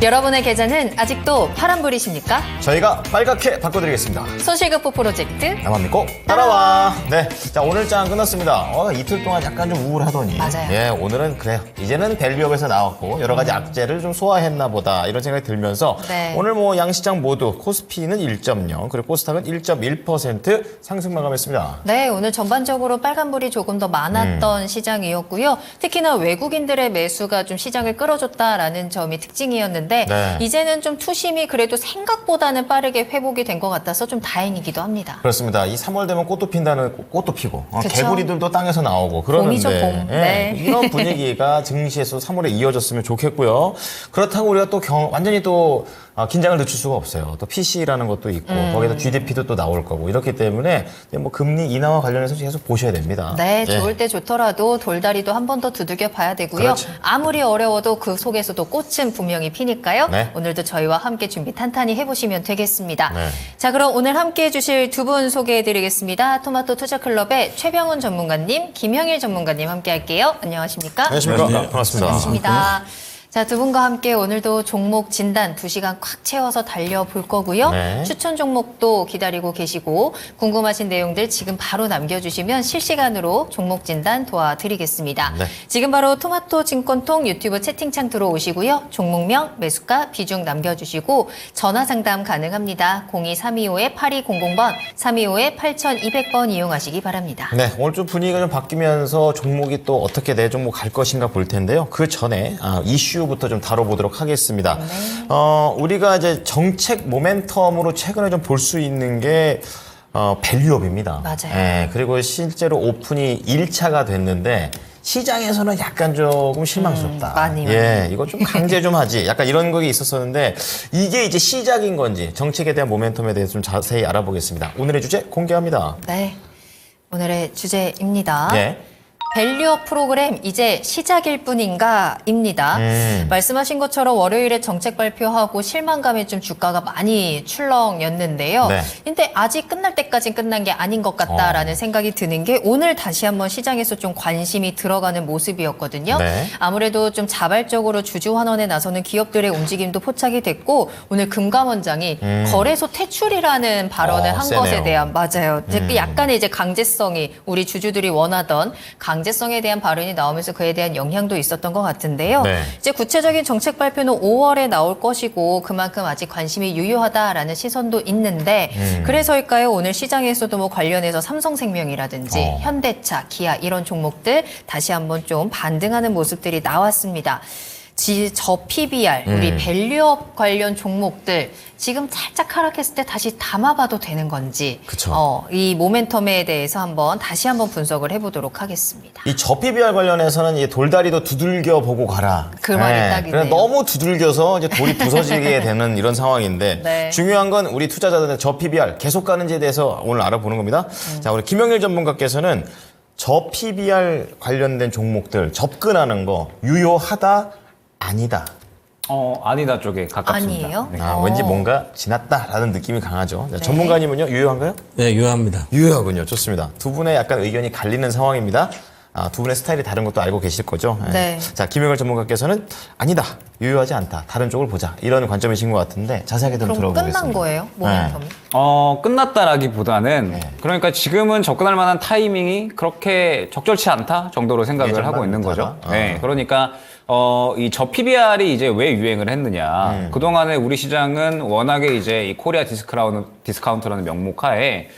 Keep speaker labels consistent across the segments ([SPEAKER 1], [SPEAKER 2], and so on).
[SPEAKER 1] 여러분의 계좌는 아직도 파란불이십니까?
[SPEAKER 2] 저희가 빨갛게 바꿔드리겠습니다.
[SPEAKER 1] 손실급부 프로젝트
[SPEAKER 2] 나만 믿고 따라와. 네, 자 오늘 장 끝났습니다. 이틀 동안 약간 좀 우울하더니
[SPEAKER 1] 맞아요.
[SPEAKER 2] 예, 오늘은 그래요. 이제는 밸류업에서 나왔고 여러 가지 악재를 좀 소화했나 보다 이런 생각이 들면서
[SPEAKER 1] 네.
[SPEAKER 2] 오늘 뭐 양시장 모두 코스피는 1.0 그리고 코스닥은 1.1% 상승 마감했습니다.
[SPEAKER 1] 네, 오늘 전반적으로 빨간불이 조금 더 많았던 시장이었고요. 특히나 외국인들의 매수가 좀 시장을 끌어줬다라는 점이 특징이었는데
[SPEAKER 2] 네.
[SPEAKER 1] 이제는 좀 투심이 그래도 생각보다는 빠르게 회복이 된 것 같아서 좀 다행이기도 합니다.
[SPEAKER 2] 그렇습니다. 이 3월 되면 꽃도 핀다는 꽃도 피고
[SPEAKER 1] 그쵸?
[SPEAKER 2] 개구리들도 땅에서 나오고 그러는데
[SPEAKER 1] 봄이죠, 봄.
[SPEAKER 2] 예,
[SPEAKER 1] 네.
[SPEAKER 2] 이런 분위기가 증시에서 3월에 이어졌으면 좋겠고요. 그렇다고 우리가 또 완전히 또 긴장을 늦출 수가 없어요. 또 PC라는 것도 있고 거기다 GDP도 또 나올 거고 이렇기 때문에 뭐 금리 인하와 관련해서 계속 보셔야 됩니다.
[SPEAKER 1] 네,
[SPEAKER 2] 예.
[SPEAKER 1] 좋을 때 좋더라도 돌다리도 한 번 더 두들겨 봐야 되고요.
[SPEAKER 2] 그렇죠.
[SPEAKER 1] 아무리 어려워도 그 속에서도 꽃은 분명히 피니까요.
[SPEAKER 2] 네.
[SPEAKER 1] 오늘도 저희와 함께 준비 탄탄히 해보시면 되겠습니다.
[SPEAKER 2] 네.
[SPEAKER 1] 자, 그럼 오늘 함께 해주실 두 분 소개해드리겠습니다. 토마토 투자클럽의 최병훈 전문가님, 김형일 전문가님 함께 할게요. 안녕하십니까?
[SPEAKER 2] 안녕하십니까? 반갑습니다.
[SPEAKER 1] 반갑습니다. 자, 두 분과 함께 오늘도 종목 진단 2시간 꽉 채워서 달려볼 거고요.
[SPEAKER 2] 네.
[SPEAKER 1] 추천 종목도 기다리고 계시고 궁금하신 내용들 지금 바로 남겨주시면 실시간으로 종목 진단 도와드리겠습니다.
[SPEAKER 2] 네.
[SPEAKER 1] 지금 바로 토마토 증권통 유튜브 채팅창 들어오시고요. 종목명, 매수가, 비중 남겨주시고 전화 상담 가능합니다. 02325-8200번, 325-8200번 이용하시기 바랍니다.
[SPEAKER 2] 네, 오늘 좀 분위기가 좀 바뀌면서 종목이 또 어떻게 내 종목 갈 것인가 볼 텐데요. 그 전에 이슈부터 좀 다뤄보도록 하겠습니다.
[SPEAKER 1] 네.
[SPEAKER 2] 우리가 이제 정책 모멘텀으로 최근에 좀 볼 수 있는 게 밸류업입니다.
[SPEAKER 1] 맞아요.
[SPEAKER 2] 예, 그리고 실제로 오픈이 1차가 됐는데 시장에서는 약간 조금 실망스럽다.
[SPEAKER 1] 많이.
[SPEAKER 2] 예, 이거 좀 강제 좀 하지. 약간 이런 거 있었었는데 이게 이제 시작인 건지 정책에 대한 모멘텀에 대해서 좀 자세히 알아보겠습니다. 오늘의 주제 공개합니다.
[SPEAKER 1] 네, 오늘의 주제입니다.
[SPEAKER 2] 예.
[SPEAKER 1] 밸류업 프로그램 이제 시작일 뿐인가입니다. 말씀하신 것처럼 월요일에 정책 발표하고 실망감에 좀 주가가 많이 출렁였는데요.
[SPEAKER 2] 네.
[SPEAKER 1] 근데 아직 끝날 때까지는 끝난 게 아닌 것 같다라는 생각이 드는 게 오늘 다시 한번 시장에서 좀 관심이 들어가는 모습이었거든요.
[SPEAKER 2] 네.
[SPEAKER 1] 아무래도 좀 자발적으로 주주 환원에 나서는 기업들의 움직임도 포착이 됐고 오늘 금감원장이 거래소 퇴출이라는 발언을 한
[SPEAKER 2] 세네요.
[SPEAKER 1] 것에 대한 맞아요. 약간의 이제 강제성이 우리 주주들이 원하던 강제성에 대한 발언이 나오면서 그에 대한 영향도 있었던 것 같은데요.
[SPEAKER 2] 네.
[SPEAKER 1] 이제 구체적인 정책 발표는 5월에 나올 것이고 그만큼 아직 관심이 유효하다라는 시선도 있는데 그래서일까요? 오늘 시장에서도 뭐 관련해서 삼성생명이라든지 현대차, 기아 이런 종목들 다시 한번 좀 반등하는 모습들이 나왔습니다. 저 PBR, 우리 밸류업 관련 종목들 지금 살짝 하락했을 때 다시 담아봐도 되는 건지
[SPEAKER 2] 그쵸.
[SPEAKER 1] 이 모멘텀에 대해서 다시 한번 분석을 해보도록 하겠습니다.
[SPEAKER 2] 이 저PBR 관련해서는 이 돌다리도 두들겨 보고 가라.
[SPEAKER 1] 그 말이 딱이네요.
[SPEAKER 2] 그래 너무 두들겨서 이제 돌이 부서지게 되는 이런 상황인데
[SPEAKER 1] 네.
[SPEAKER 2] 중요한 건 우리 투자자들의 저PBR 계속 가는지에 대해서 오늘 알아보는 겁니다. 자, 우리 김영일 전문가께서는 저PBR 관련된 종목들 접근하는 거 유효하다, 아니다.
[SPEAKER 3] 아니다 쪽에 가깝습니다.
[SPEAKER 1] 아니에요?
[SPEAKER 3] 네.
[SPEAKER 2] 왠지 뭔가 지났다라는 느낌이 강하죠. 자, 전문가님은요, 유효한가요?
[SPEAKER 4] 네, 유효합니다.
[SPEAKER 2] 유효하군요. 좋습니다. 두 분의 약간 의견이 갈리는 상황입니다. 두 분의 스타일이 다른 것도 알고 계실 거죠.
[SPEAKER 1] 네.
[SPEAKER 2] 자, 김영일 전문가께서는 아니다, 유효하지 않다, 다른 쪽을 보자 이런 관점이신 것 같은데 자세하게 좀
[SPEAKER 1] 그럼
[SPEAKER 2] 들어보겠습니다.
[SPEAKER 1] 끝난 거예요? 모멘텀이?
[SPEAKER 3] 끝났다라기보다는
[SPEAKER 2] 네.
[SPEAKER 3] 그러니까 지금은 접근할 만한 타이밍이 그렇게 적절치 않다 정도로 생각을
[SPEAKER 2] 예전만
[SPEAKER 3] 하고 있는
[SPEAKER 2] 못하다?
[SPEAKER 3] 거죠. 네, 그러니까 이 저PBR이 이제 왜 유행을 했느냐. 그동안에 우리 시장은 워낙에 이제 이 코리아 디스카운트라는 명목하에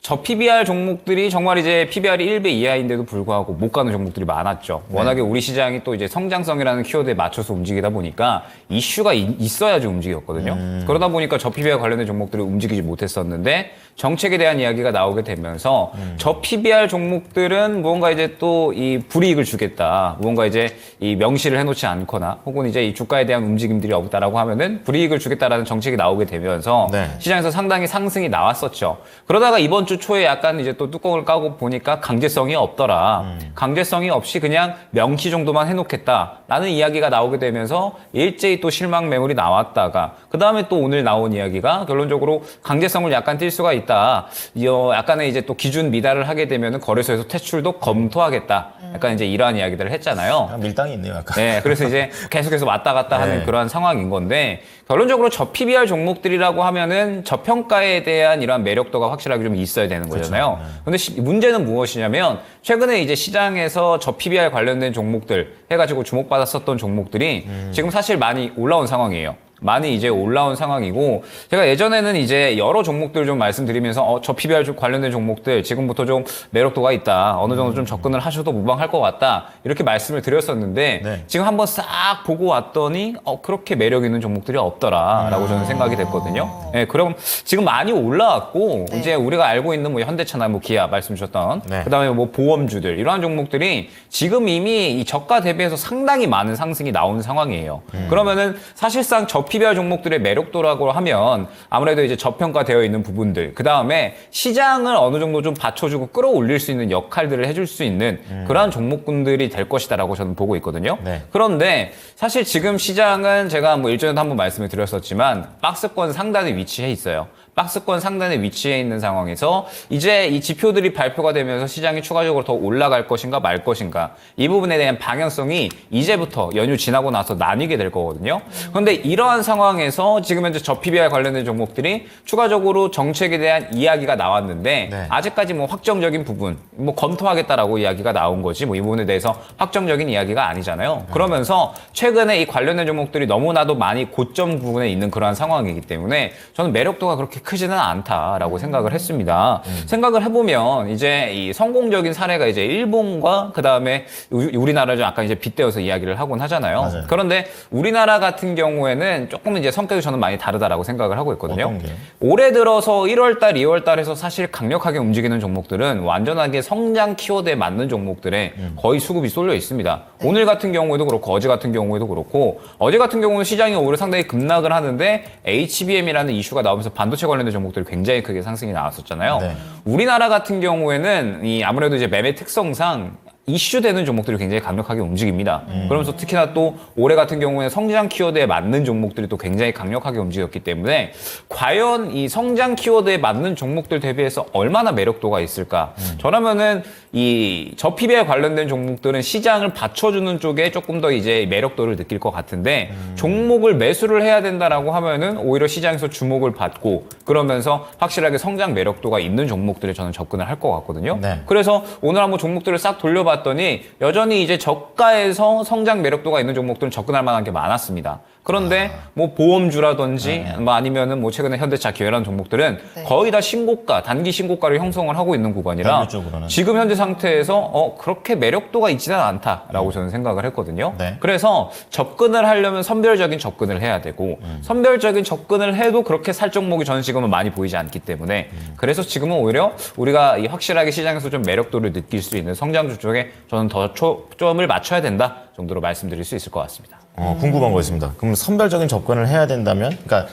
[SPEAKER 3] 저 PBR 종목들이 정말 이제 PBR이 1배 이하인데도 불구하고 못 가는 종목들이 많았죠. 워낙에 우리 시장이 또 이제 성장성이라는 키워드에 맞춰서 움직이다 보니까 이슈가 있어야지 움직였거든요. 그러다 보니까 저 PBR 관련된 종목들이 움직이지 못했었는데 정책에 대한 이야기가 나오게 되면서 저 PBR 종목들은 무언가 이제 또 이 불이익을 주겠다. 무언가 이제 이 명시를 해놓지 않거나 혹은 이제 이 주가에 대한 움직임들이 없다라고 하면은 불이익을 주겠다라는 정책이 나오게 되면서
[SPEAKER 2] 네.
[SPEAKER 3] 시장에서 상당히 상승이 나왔었죠. 그러다가 이번 주 초에 약간 이제 또 뚜껑을 까고 보니까 강제성이 없더라. 강제성이 없이 그냥 명시 정도만 해놓겠다라는 이야기가 나오게 되면서 일제히 또 실망 매물이 나왔다가 그 다음에 또 오늘 나온 이야기가 결론적으로 강제성을 약간 띌 수가 있다. 약간의 이제 또 기준 미달을 하게 되면 거래소에서 퇴출도 검토하겠다. 약간 이제 이러한 이야기들을 했잖아요.
[SPEAKER 2] 밀당이 있네요, 약간.
[SPEAKER 3] 네, 그래서 이제 계속해서 왔다 갔다 하는
[SPEAKER 2] 네.
[SPEAKER 3] 그러한 상황인 건데 결론적으로 PBR 종목들이라고 하면은 저평가에 대한 이러한 매력도가 확실하게 좀 있어야 되는 거잖아요. 근데 문제는 무엇이냐면 최근에 이제 시장에서 PBR 관련된 종목들 해가지고 주목받았었던 종목들이 지금 사실 많이 올라온 상황이에요. 많이 이제 올라온 상황이고 제가 예전에는 이제 여러 종목들 좀 말씀드리면서 PBR 관련된 종목들 지금부터 좀 매력도가 있다. 어느 정도 좀 접근을 하셔도 무방할 것 같다. 이렇게 말씀을 드렸었는데
[SPEAKER 2] 네.
[SPEAKER 3] 지금 한번 싹 보고 왔더니 그렇게 매력 있는 종목들이 없더라라고 저는 생각이 됐거든요. 네, 그럼 지금 많이 올라왔고
[SPEAKER 1] 네.
[SPEAKER 3] 이제 우리가 알고 있는 뭐 현대차나 뭐 기아 말씀 주셨던
[SPEAKER 2] 네.
[SPEAKER 3] 그다음에 뭐 보험주들 이러한 종목들이 지금 이미 이 저가 대비해서 상당히 많은 상승이 나온 상황이에요. 그러면은 사실상 PBR 종목들의 매력도라고 하면 아무래도 이제 저평가되어 있는 부분들, 그 다음에 시장을 어느 정도 좀 받쳐주고 끌어올릴 수 있는 역할들을 해줄 수 있는 그러한 종목군들이 될 것이다라고 저는 보고 있거든요.
[SPEAKER 2] 네.
[SPEAKER 3] 그런데 사실 지금 시장은 제가 뭐 일전에도 한번 말씀을 드렸었지만 박스권 상단에 위치해 있어요. 박스권 상단에 위치해 있는 상황에서 이제 이 지표들이 발표가 되면서 시장이 추가적으로 더 올라갈 것인가 말 것인가 이 부분에 대한 방향성이 이제부터 연휴 지나고 나서 나뉘게 될 거거든요. 그런데 이러한 상황에서 지금 현재 PBR 관련된 종목들이 추가적으로 정책에 대한 이야기가 나왔는데
[SPEAKER 2] 네.
[SPEAKER 3] 아직까지 뭐 확정적인 부분 뭐 검토하겠다라고 이야기가 나온 거지 뭐 이 부분에 대해서 확정적인 이야기가 아니잖아요. 그러면서 최근에 이 관련된 종목들이 너무나도 많이 고점 부분에 있는 그러한 상황이기 때문에 저는 매력도가 그렇게 크지는 않다라고 생각을 했습니다. 생각을 해보면 이제 이 성공적인 사례가 이제 일본과 그 다음에 우리나라를 좀 아까 이제 빗대어서 이야기를 하곤 하잖아요.
[SPEAKER 2] 맞아요.
[SPEAKER 3] 그런데 우리나라 같은 경우에는 조금 이제 성격이 저는 많이 다르다라고 생각을 하고 있거든요.
[SPEAKER 2] 어떤 게요?
[SPEAKER 3] 올해 들어서 1월달, 2월달에서 사실 강력하게 움직이는 종목들은 완전하게 성장 키워드에 맞는 종목들에 거의 수급이 쏠려 있습니다. 오늘 같은 경우에도 그렇고 어제 같은 경우에도 그렇고 어제 같은 경우는 시장이 오히려 상당히 급락을 하는데 HBM이라는 이슈가 나오면서 반도체 관련된 종목들이 굉장히 크게 상승이 나왔었잖아요.
[SPEAKER 2] 네.
[SPEAKER 3] 우리나라 같은 경우에는 이 아무래도 이제 매매 특성상 이슈되는 종목들이 굉장히 강력하게 움직입니다. 그러면서 특히나 또 올해 같은 경우에 성장 키워드에 맞는 종목들이 또 굉장히 강력하게 움직였기 때문에 과연 이 성장 키워드에 맞는 종목들 대비해서 얼마나 매력도가 있을까? 저라면은 이 PBR 관련된 종목들은 시장을 받쳐주는 쪽에 조금 더 이제 매력도를 느낄 것 같은데 종목을 매수를 해야 된다라고 하면은 오히려 시장에서 주목을 받고 그러면서 확실하게 성장 매력도가 있는 종목들에 저는 접근을 할 것 같거든요.
[SPEAKER 2] 네.
[SPEAKER 3] 그래서 오늘 한번 종목들을 싹 돌려봤더니 여전히 이제 저가에서 성장 매력도가 있는 종목들은 접근할 만한 게 많았습니다. 그런데 뭐 보험주라든지 뭐 아니면은 뭐 최근에 현대차 기회라는 종목들은
[SPEAKER 1] 네.
[SPEAKER 3] 거의 다 신고가, 단기 신고가를 형성을 하고 있는 구간이라
[SPEAKER 2] 단기적으로는.
[SPEAKER 3] 지금 현재 상태에서 그렇게 매력도가 있지는 않다라고 저는 생각을 했거든요.
[SPEAKER 2] 네.
[SPEAKER 3] 그래서 접근을 하려면 선별적인 접근을 해야 되고 선별적인 접근을 해도 그렇게 살 종목이 저는 지금은 많이 보이지 않기 때문에 그래서 지금은 오히려 우리가 이 확실하게 시장에서 좀 매력도를 느낄 수 있는 성장주 쪽에 저는 더 초점을 맞춰야 된다 정도로 말씀드릴 수 있을 것 같습니다.
[SPEAKER 2] 궁금한 거 있습니다. 그럼 선별적인 접근을 해야 된다면, 그러니까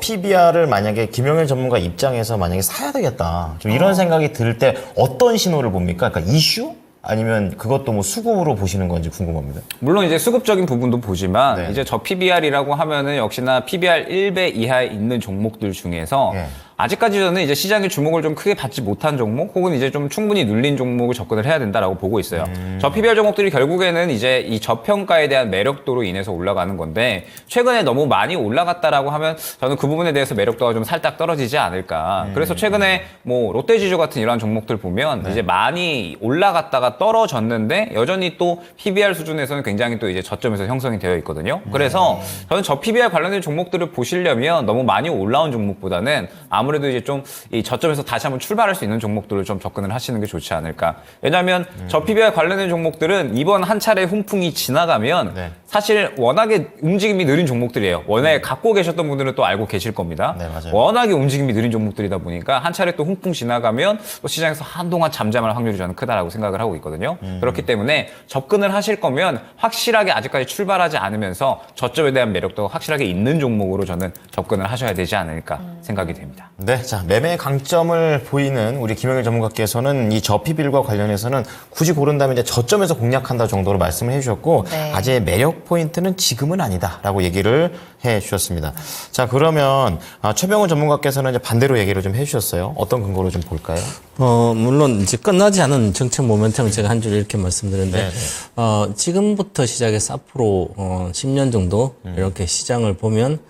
[SPEAKER 2] PBR을 만약에 김영일 전문가 입장에서 만약에 사야 되겠다. 좀 이런 생각이 들 때 어떤 신호를 봅니까? 그러니까 이슈? 아니면 그것도 뭐 수급으로 보시는 건지 궁금합니다.
[SPEAKER 3] 물론 이제 수급적인 부분도 보지만
[SPEAKER 2] 네.
[SPEAKER 3] 이제 PBR이라고 하면은 역시나 PBR 1배 이하에 있는 종목들 중에서
[SPEAKER 2] 네.
[SPEAKER 3] 아직까지 저는 이제 시장의 주목을 좀 크게 받지 못한 종목 혹은 이제 좀 충분히 눌린 종목을 접근을 해야 된다라고 보고 있어요. PBR 종목들이 결국에는 이제 이 저평가에 대한 매력도로 인해서 올라가는 건데 최근에 너무 많이 올라갔다라고 하면 저는 그 부분에 대해서 매력도가 좀 살짝 떨어지지 않을까. 그래서 최근에 뭐 롯데지주 같은 이러한 종목들 보면 이제 많이 올라갔다가 떨어졌는데 여전히 또 PBR 수준에서는 굉장히 또 이제 저점에서 형성이 되어 있거든요. 그래서 저는 PBR 관련된 종목들을 보시려면 너무 많이 올라온 종목보다는 아무래도 이제 좀 이 저점에서 다시 한번 출발할 수 있는 종목들을 좀 접근을 하시는 게 좋지 않을까. 왜냐하면 PBR 관련된 종목들은 이번 한 차례 훈풍이 지나가면
[SPEAKER 2] 네.
[SPEAKER 3] 사실 워낙에 움직임이 느린 종목들이에요. 워낙에 갖고 계셨던 분들은 또 알고 계실 겁니다.
[SPEAKER 2] 네, 맞아요.
[SPEAKER 3] 워낙에 움직임이 느린 종목들이다 보니까 한 차례 또 훈풍 지나가면 또 시장에서 한동안 잠잠할 확률이 저는 크다라고 생각을 하고 있거든요. 그렇기 때문에 접근을 하실 거면 확실하게 아직까지 출발하지 않으면서 저점에 대한 매력도 확실하게 있는 종목으로 저는 접근을 하셔야 되지 않을까 생각이 됩니다.
[SPEAKER 2] 네, 자, 매매 강점을 보이는 우리 김영일 전문가께서는 이 저피비율과 관련해서는 굳이 고른다면 이제 저점에서 공략한다 정도로 말씀을 해주셨고,
[SPEAKER 1] 네.
[SPEAKER 2] 아직의 매력 포인트는 지금은 아니다라고 얘기를 해주셨습니다. 자, 그러면 최병훈 전문가께서는 이제 반대로 얘기를 좀 해주셨어요. 어떤 근거로 좀 볼까요?
[SPEAKER 4] 물론 이제 끝나지 않은 정책 모멘텀을 제가 한 줄 이렇게 말씀드렸는데,
[SPEAKER 2] 네,
[SPEAKER 4] 지금부터 시작해서 앞으로 10년 정도 이렇게 시장을 보면,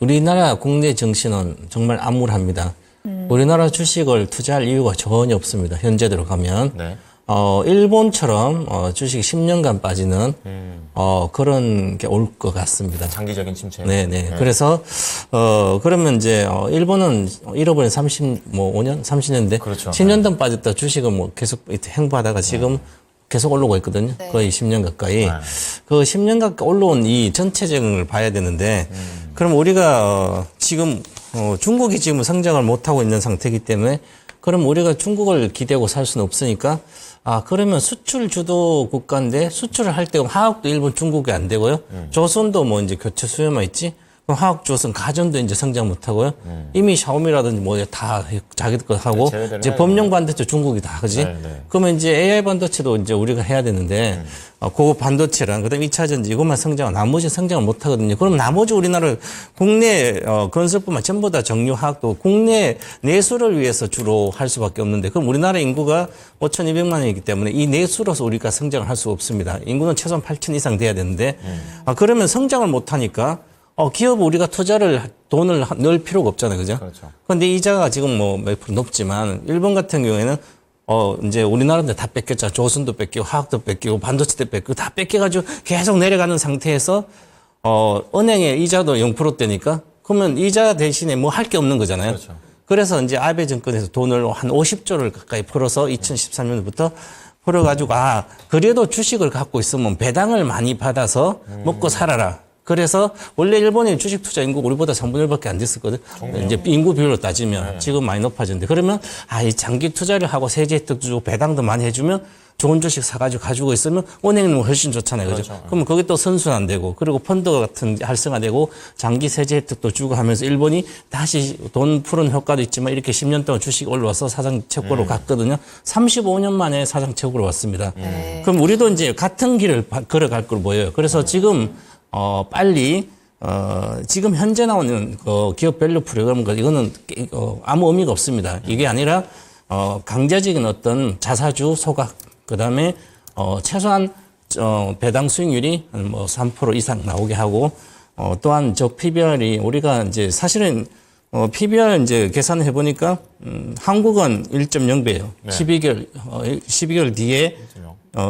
[SPEAKER 4] 우리나라 국내 정신은 정말 암울합니다. 우리나라 주식을 투자할 이유가 전혀 없습니다. 현재대로 가면.
[SPEAKER 2] 네.
[SPEAKER 4] 일본처럼 주식 10년간 빠지는 그런 게 올 것 같습니다.
[SPEAKER 2] 장기적인 침체.
[SPEAKER 4] 네네. 그래서 그러면 이제 일본은 잃어버린 5년, 30년대,
[SPEAKER 2] 그렇죠.
[SPEAKER 4] 10년 전 빠졌다 주식은 뭐 계속 행보하다가 지금 계속 올라오고 있거든요.
[SPEAKER 1] 네.
[SPEAKER 4] 거의 10년 가까이. 그 10년 가까이 올라온 이 전체적을 봐야 되는데, 그럼 우리가 지금 중국이 지금 성장을 못 하고 있는 상태이기 때문에, 그럼 우리가 중국을 기대고 살 수는 없으니까, 그러면 수출 주도 국가인데 수출을 할 때 화학도 일본 중국이 안 되고요. 조선도 뭐 이제 교체 수요만 있지. 그럼 화학 조선 가전도 이제 성장 못 하고요. 이미 샤오미라든지 뭐 다 자기들 거 하고
[SPEAKER 2] 제외되는
[SPEAKER 4] 이제 범용 반도체 중국이 다 그지.
[SPEAKER 2] 네, 네.
[SPEAKER 4] 그러면 이제 AI 반도체도 이제 우리가 해야 되는데 고급 반도체랑 그다음에 2차 전지 이것만 성장, 나머지 성장을 못 하거든요. 그럼 나머지 우리나라 국내 건설뿐만 전부 다 정유화학도 국내 내수를 위해서 주로 할 수밖에 없는데, 그럼 우리나라 인구가 5,200만이기 때문에 이 내수로서 우리가 성장을 할 수 없습니다. 인구는 최소한 8천 이상 돼야 되는데 그러면 성장을 못 하니까 기업 우리가 돈을 넣을 필요가 없잖아요. 그죠?
[SPEAKER 2] 그렇죠.
[SPEAKER 4] 근데 이자가 지금 뭐 몇 프로 높지만 일본 같은 경우에는 이제 우리나라한테 다 뺏겼잖아. 조선도 뺏기고 화학도 뺏기고 반도체도 뺏기고 다 뺏겨가지고 계속 내려가는 상태에서 은행의 이자도 0%대니까 그러면 이자 대신에 뭐 할 게 없는 거잖아요.
[SPEAKER 2] 그렇죠.
[SPEAKER 4] 그래서 이제 아베 정권에서 돈을 한 50조를 가까이 풀어서 2013년부터 풀어가지고 그래도 주식을 갖고 있으면 배당을 많이 받아서 먹고 살아라. 그래서 원래 일본의 주식 투자 인구가 우리보다 3분의 1밖에 안 됐었거든. 이제 인구 비율로 따지면 지금 많이 높아졌는데, 그러면 이 장기 투자를 하고 세제 혜택 주고 배당도 많이 해주면 좋은 주식 사가지고 가지고 있으면 은행은 훨씬 좋잖아요. 그죠? 그러면 그게 또 선순환되고, 그리고 펀드 같은 활성화되고 장기 세제 혜택도 주고 하면서 일본이 다시 돈 푸는 효과도 있지만 이렇게 10년 동안 주식 올라와서 사상 최고로 갔거든요. 35년 만에 사상 최고로 왔습니다. 그럼 우리도 이제 같은 길을 걸어갈 걸 보여요. 그래서 지금 빨리, 지금 현재 나오는 기업 밸류 프로그램, 이거는 아무 의미가 없습니다. 이게 아니라, 강제적인 어떤 자사주 소각, 그 다음에, 최소한, 배당 수익률이 뭐 3% 이상 나오게 하고, 또한 저 PBR이 우리가 이제 사실은, PBR 이제 계산을 해보니까, 한국은 1.0배예요.
[SPEAKER 2] 네.
[SPEAKER 4] 12개월 뒤에,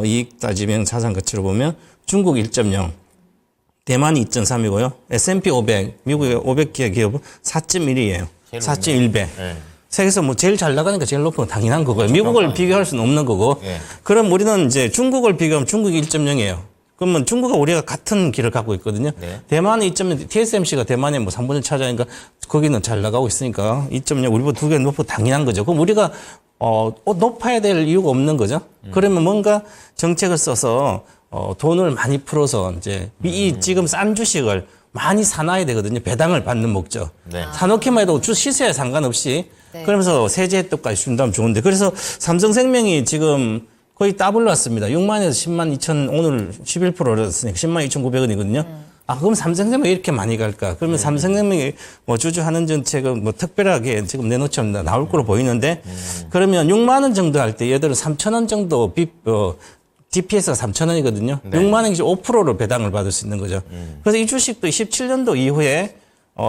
[SPEAKER 4] 이익 따지면 자산 가치로 보면 중국 1.0. 대만이 2.3이고요. S&P 500, 미국의 500개 기업은 4.1이에요. 4.1배.
[SPEAKER 2] 네.
[SPEAKER 4] 세계에서 뭐 제일 잘 나가니까 제일 높은 건 당연한 거고요. 미국을 비교할 수는 없는 거고.
[SPEAKER 2] 예.
[SPEAKER 4] 그럼 우리는 이제 중국을 비교하면 중국이 1.0이에요. 그러면 중국과 우리가 같은 길을 갖고 있거든요.
[SPEAKER 2] 네.
[SPEAKER 4] 대만은 2.0, TSMC가 대만에 뭐 3분의 1 차지하니까 거기는 잘 나가고 있으니까 2.0, 우리보다 2개 높고 당연한 거죠. 그럼 우리가 높아야 될 이유가 없는 거죠. 그러면 뭔가 정책을 써서 돈을 많이 풀어서 이제 이 지금 싼 주식을 많이 사놔야 되거든요. 배당을 받는 목적.
[SPEAKER 2] 네.
[SPEAKER 4] 사놓기만 해도 시세에 상관없이.
[SPEAKER 1] 네.
[SPEAKER 4] 그러면서 세제 혜택까지 준다면 좋은데. 그래서 삼성생명이 지금 거의 더블 왔습니다. 6만에서 10만 2천, 오늘 11% 올랐으니까 10만 2,900원이거든요. 그럼 삼성생명이 이렇게 많이 갈까? 그러면 삼성생명이 뭐 주주하는 정책은 뭐 특별하게 지금 내놓지 않는다 나올 거로 보이는데, 그러면 6만 원 정도 할 때 예를 들어 3천 원 정도 DPS가 3천 원이거든요.
[SPEAKER 2] 네.
[SPEAKER 4] 6만 원이 5%로 배당을 받을 수 있는 거죠. 그래서 이 주식도 17년도 이후에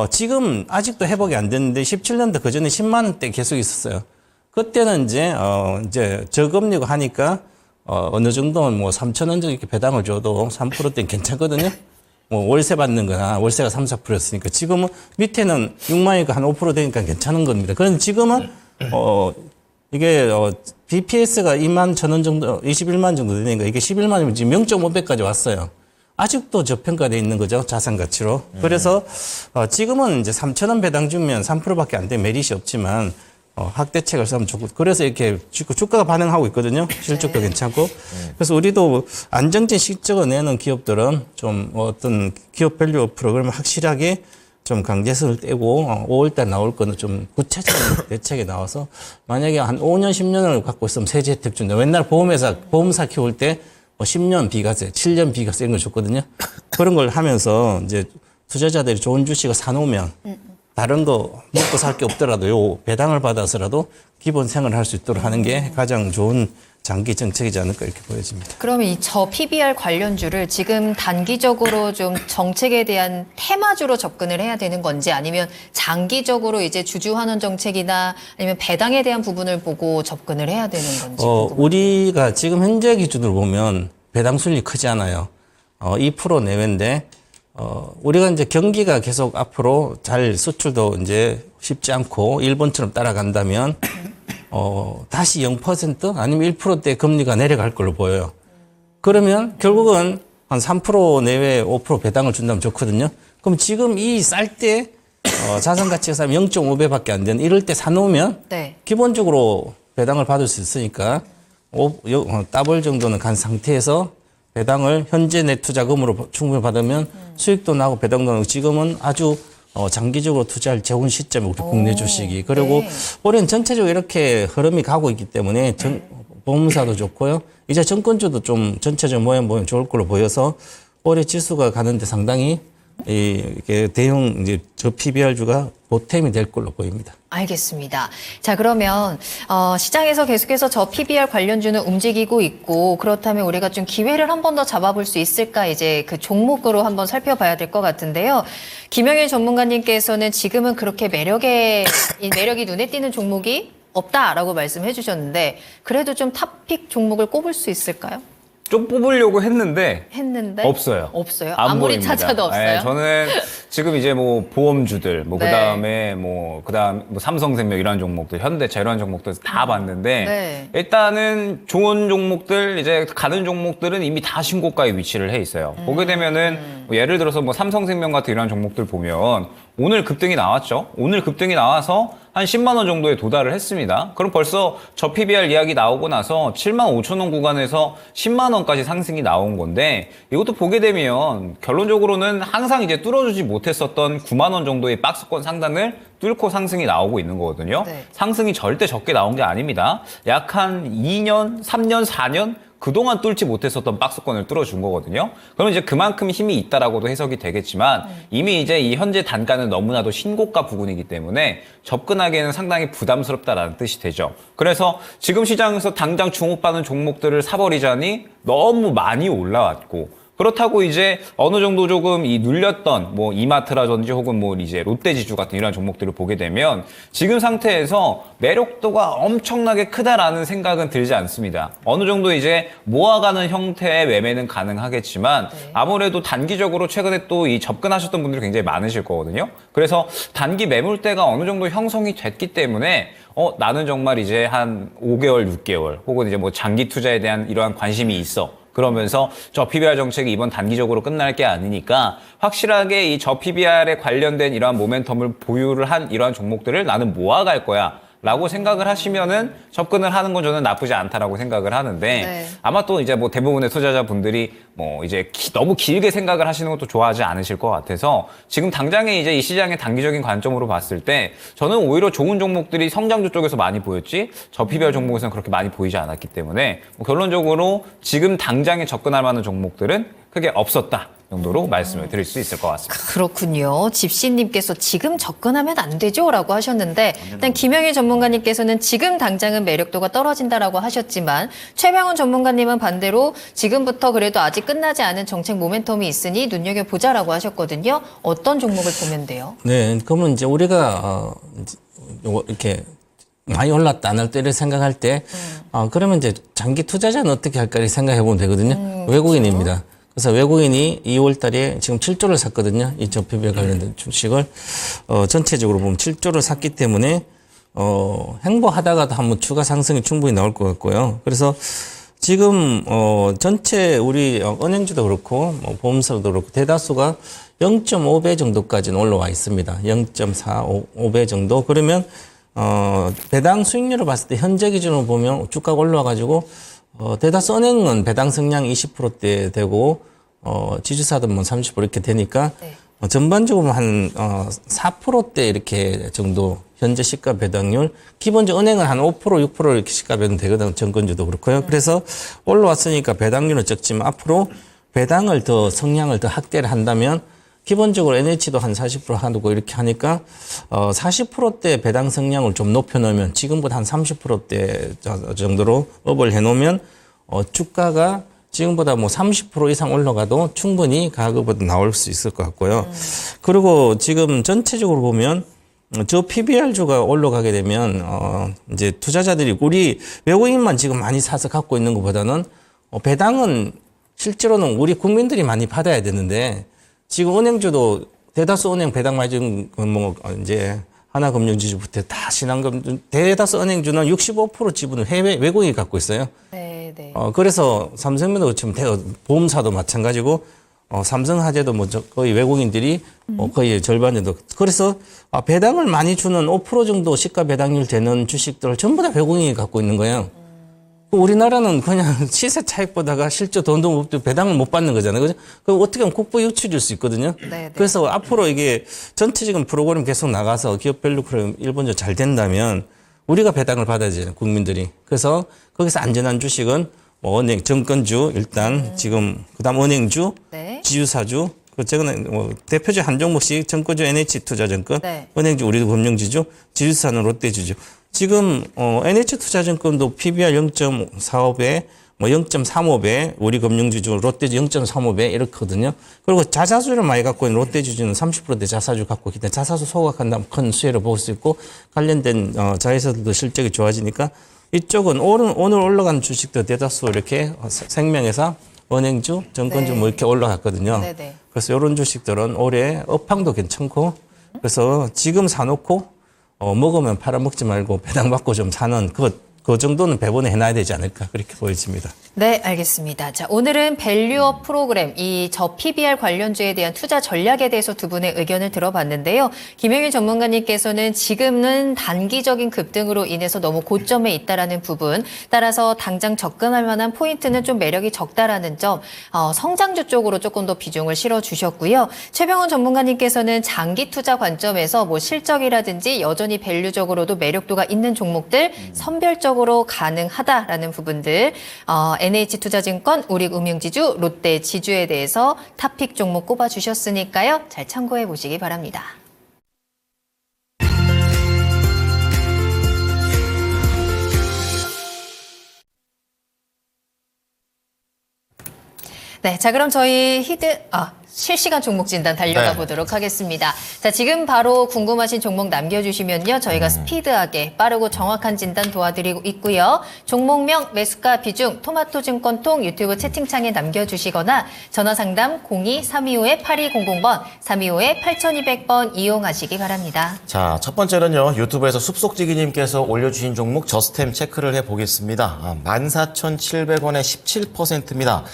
[SPEAKER 4] 지금 아직도 회복이 안 됐는데 17년도 그 전에 10만 원대 계속 있었어요. 그때는 이제 저금리고 하니까 어느 정도는 뭐 3천 원 정도 이렇게 배당을 줘도 3%대는 괜찮거든요. 뭐 월세 받는 거나 월세가 3, 4%였으니까 지금은 밑에는 6만 원이니까 한 5% 되니까 괜찮은 겁니다. 그런데 지금은 이게 BPS가 2만 1,000원 정도, 21만 정도 되니까 이게 11만이면 지금 0.5배까지 왔어요. 아직도 저평가돼 있는 거죠, 자산 가치로. 그래서 지금은 이제 3,000원 배당 주면 3%밖에 안 돼 메리트 없지만 확대책을 쓰면 좋고, 그래서 이렇게 주가가 반응하고 있거든요. 실적도 괜찮고. 그래서 우리도 안정적인 실적을 내는 기업들은 좀 어떤 기업 밸류 프로그램을 확실하게 좀 강제성을 떼고 5월달 나올 거는 좀 구체적인 대책이 나와서 만약에 한 5년, 10년을 갖고 있으면 세제 혜택 준다. 맨날 보험사 키울 때 뭐 10년 비과세, 7년 비과세 이런 걸 줬거든요. 그런 걸 하면서 이제 투자자들이 좋은 주식을 사놓으면 다른 거 먹고 살 게 없더라도 요 배당을 받아서라도 기본 생활을 할 수 있도록 하는 게 가장 좋은 장기 정책이지 않을까 이렇게 보여집니다.
[SPEAKER 1] 그러면 이 저 PBR 관련주를 지금 단기적으로 좀 정책에 대한 테마주로 접근을 해야 되는 건지 아니면 장기적으로 이제 주주 환원 정책이나 아니면 배당에 대한 부분을 보고 접근을 해야 되는 건지 궁금합니다.
[SPEAKER 4] 우리가 지금 현재 기준으로 보면 배당 수익이 크지 않아요. 2% 내외인데 우리가 이제 경기가 계속 앞으로 잘 수출도 이제 쉽지 않고 일본처럼 따라간다면 다시 0% 아니면 1%대 금리가 내려갈 걸로 보여요. 그러면 결국은 한 3% 내외 5% 배당을 준다면 좋거든요. 그럼 지금 이 쌀 때 자산 가치가 사면 0.5배밖에 안 되는 이럴 때 사놓으면
[SPEAKER 1] 네.
[SPEAKER 4] 기본적으로 배당을 받을 수 있으니까 더블 정도는 간 상태에서 배당을 현재 내 투자금으로 충분히 받으면 수익도 나고 배당도 나고 지금은 아주 장기적으로 투자할 좋은 시점에 우리 국내 주식이. 그리고
[SPEAKER 1] 네.
[SPEAKER 4] 올해는 전체적으로 이렇게 흐름이 가고 있기 때문에 보험사도 좋고요. 이제 정권주도 좀 전체적 모양 보면 좋을 걸로 보여서 올해 지수가 가는데 상당히 이게 대형 이제 저 PBR주가 보탬이 될 걸로 보입니다.
[SPEAKER 1] 알겠습니다. 자, 그러면 시장에서 계속해서 저 PBR 관련주는 움직이고 있고 그렇다면 우리가 좀 기회를 한 번 더 잡아볼 수 있을까 이제 그 종목으로 한번 살펴봐야 될 것 같은데요. 김영일 전문가님께서는 지금은 그렇게 매력이 눈에 띄는 종목이 없다라고 말씀해 주셨는데 그래도 좀 탑픽 종목을 꼽을 수 있을까요?
[SPEAKER 3] 좀 뽑으려고 했는데 없어요.
[SPEAKER 1] 없어요?
[SPEAKER 3] 안
[SPEAKER 1] 아무리
[SPEAKER 3] 보입니다.
[SPEAKER 1] 찾아도 없어요?
[SPEAKER 3] 네, 저는 지금 이제 뭐 보험주들, 뭐
[SPEAKER 1] 네.
[SPEAKER 3] 그다음에 뭐 삼성생명 이런 종목들, 현대차 이런 종목들 다 봤는데
[SPEAKER 1] 네.
[SPEAKER 3] 일단은 좋은 종목들 이제 가는 종목들은 이미 다 신고가에 위치를 해 있어요. 보게 되면은 뭐 예를 들어서 뭐 삼성생명 같은 이런 종목들 보면 오늘 급등이 나왔죠. 오늘 급등이 나와서 한 10만 원 정도에 도달을 했습니다. 그럼 벌써 저 PBR 이야기 나오고 나서 7만 5천 원 구간에서 10만 원까지 상승이 나온 건데 이것도 보게 되면 결론적으로는 항상 이제 뚫어주지 못했었던 9만 원 정도의 박스권 상단을 뚫고 상승이 나오고 있는 거거든요.
[SPEAKER 1] 네.
[SPEAKER 3] 상승이 절대 적게 나온 게 아닙니다. 약 한 2년, 3년, 4년 그동안 뚫지 못했었던 박스권을 뚫어준 거거든요. 그럼 이제 그만큼 힘이 있다라고도 해석이 되겠지만 이미 이제 이 현재 단가는 너무나도 신고가 부근이기 때문에 접근하기에는 상당히 부담스럽다라는 뜻이 되죠. 그래서 지금 시장에서 당장 주목받는 종목들을 사버리자니 너무 많이 올라왔고 그렇다고 이제 어느 정도 조금 이 눌렸던 뭐 이마트라든지 혹은 뭐 이제 롯데지주 같은 이런 종목들을 보게 되면 지금 상태에서 매력도가 엄청나게 크다라는 생각은 들지 않습니다. 어느 정도 이제 모아가는 형태의 매매는 가능하겠지만 아무래도 단기적으로 최근에 또 이 접근하셨던 분들이 굉장히 많으실 거거든요. 그래서 단기 매물대가 어느 정도 형성이 됐기 때문에 나는 정말 이제 한 5개월, 6개월 혹은 이제 뭐 장기 투자에 대한 이러한 관심이 있어. 그러면서 저 PBR 정책이 이번 단기적으로 끝날 게 아니니까 확실하게 이 저 PBR에 관련된 이러한 모멘텀을 보유를 한 이러한 종목들을 나는 모아갈 거야. 라고 생각을 하시면은 접근을 하는 건 저는 나쁘지 않다라고 생각을 하는데
[SPEAKER 1] 네.
[SPEAKER 3] 아마 또 이제 뭐 대부분의 투자자분들이 뭐 이제 너무 길게 생각을 하시는 것도 좋아하지 않으실 것 같아서 지금 당장에 이제 이 시장의 단기적인 관점으로 봤을 때 저는 오히려 좋은 종목들이 성장주 쪽에서 많이 보였지 저 PBR 종목에서는 그렇게 많이 보이지 않았기 때문에 뭐 결론적으로 지금 당장에 접근할 만한 종목들은 크게 없었다 정도로 말씀을 드릴 수 있을 것 같습니다.
[SPEAKER 1] 그렇군요. 집시님께서 지금 접근하면 안 되죠? 라고 하셨는데 일단 김영일 전문가님께서는 지금 당장은 매력도가 떨어진다라고 하셨지만 최병훈 전문가님은 반대로 지금부터 그래도 아직 끝나지 않은 정책 모멘텀이 있으니 눈여겨보자라고 하셨거든요. 어떤 종목을 보면 돼요?
[SPEAKER 4] 네, 그러면 이제 우리가 이렇게 많이 올랐다 안 할 때를 생각할 때 그러면 이제 장기 투자자는 어떻게 할까를 생각해 보면 되거든요. 외국인입니다. 그래서 외국인이 2월 달에 지금 7조를 샀거든요. 이 저 PBR 관련된 주식을. 전체적으로 보면 7조를 샀기 때문에, 행보하다가도 한번 추가 상승이 충분히 나올 것 같고요. 그래서 지금, 전체 우리 은행주도 그렇고, 뭐 보험사도 그렇고, 대다수가 0.5배 정도까지는 올라와 있습니다. 0.45배 정도. 그러면, 배당 수익률을 봤을 때 현재 기준으로 보면 주가가 올라와가지고, 대다수 은행은 배당 성량 20%대 되고, 지주사든 뭐 30% 이렇게 되니까,
[SPEAKER 1] 네.
[SPEAKER 4] 전반적으로 한 4%대 이렇게 정도 현재 시가 배당률, 기본적 은행은 한 5%, 6% 이렇게 시가 배당 되거든, 정권주도 그렇고요. 그래서 올라왔으니까 배당률은 적지만 앞으로 배당을 더 성향을 더 확대를 한다면 기본적으로 NH도 한 40% 하고 이렇게 하니까 40%대 배당 성향을 좀 높여놓으면 지금보다 한 30%대 정도로 업을 해놓으면 주가가 지금보다 뭐 30% 이상 올라가도 충분히 가격보다 나올 수 있을 것 같고요. 그리고 지금 전체적으로 보면 저 PBR주가 올라가게 되면 이제 투자자들이 우리 외국인만 지금 많이 사서 갖고 있는 것보다는 배당은 실제로는 우리 국민들이 많이 받아야 되는데 지금 은행주도 대다수 은행 배당 많이 준 뭐 이제 하나금융지주부터 다 신한금 대다수 은행주는 65% 지분을 해외 외국인이 갖고 있어요.
[SPEAKER 1] 네, 네.
[SPEAKER 4] 그래서 삼성면도 지금 보험사도 마찬가지고 삼성화재도 뭐 거의 외국인들이 거의 절반 정도. 그래서 배당을 많이 주는 5% 정도 시가 배당률 되는 주식들을 전부 다 외국인이 갖고 있는 거예요. 우리나라는 그냥 시세 차익 보다가 실제 돈도 못 배당을 못 받는 거잖아요. 그죠? 그 어떻게 하면 국부 유출일 수 있거든요.
[SPEAKER 1] 네.
[SPEAKER 4] 그래서 앞으로 이게 전체적인 프로그램 계속 나가서 기업 밸류 프로그램 일본적으로 잘 된다면 우리가 배당을 받아야 되잖아요. 국민들이. 그래서 거기서 안전한 주식은 뭐 은행, 정권주 일단 지금 그다음 은행주,
[SPEAKER 1] 네.
[SPEAKER 4] 지주사주, 그 최근에 뭐 대표적 한 종목씩 정권주 NH투자증권,
[SPEAKER 1] 네.
[SPEAKER 4] 은행주 우리도 금융지주, 지주사는 롯데지주. 지금 NH투자증권도 PBR 0.45배, 뭐 0.35배, 우리 금융지주 롯데주 0.35배 이렇거든요. 그리고 자사주를 많이 갖고 있는 롯데지주는 30%대 자사주 갖고 있기 때문에 자사주 소각한다면 큰 수혜를 볼 수 있고 관련된 자회사들도 실적이 좋아지니까 이쪽은 오늘 올라간 주식도 대다수 이렇게 생명회사, 은행주, 정권주
[SPEAKER 1] 네.
[SPEAKER 4] 뭐 이렇게 올라갔거든요.
[SPEAKER 1] 네네.
[SPEAKER 4] 그래서 이런 주식들은 올해 업황도 괜찮고 그래서 지금 사놓고 먹으면 팔아먹지 말고 배당 받고 좀 사는 그 정도는 배분을 해놔야 되지 않을까 그렇게 보여집니다.
[SPEAKER 1] 네, 알겠습니다. 자, 오늘은 밸류업 프로그램, 이 저 PBR 관련주에 대한 투자 전략에 대해서 두 분의 의견을 들어봤는데요. 김영일 전문가님께서는 지금은 단기적인 급등으로 인해서 너무 고점에 있다라는 부분, 따라서 당장 접근할 만한 포인트는 좀 매력이 적다라는 점, 성장주 쪽으로 조금 더 비중을 실어주셨고요. 최병훈 전문가님께서는 장기 투자 관점에서 뭐 실적이라든지 여전히 밸류적으로도 매력도가 있는 종목들 선별적으로 가능하다라는 부분들, NH투자증권, 우리금융지주, 롯데지주에 대해서 탑픽 종목 꼽아주셨으니까요. 잘 참고해 보시기 바랍니다. 네, 자 그럼 저희 실시간 종목 진단 달려가
[SPEAKER 2] 네.
[SPEAKER 1] 보도록 하겠습니다. 자, 지금 바로 궁금하신 종목 남겨주시면요. 저희가 스피드하게 빠르고 정확한 진단 도와드리고 있고요. 종목명, 매수가, 비중, 토마토증권통 유튜브 채팅창에 남겨주시거나 전화상담 02-325-8200번, 325-8200번 이용하시기 바랍니다.
[SPEAKER 2] 자, 첫 번째는요. 유튜브에서 숲속지기님께서 올려주신 종목 저스템 체크를 해보겠습니다. 14,700원에 17%입니다.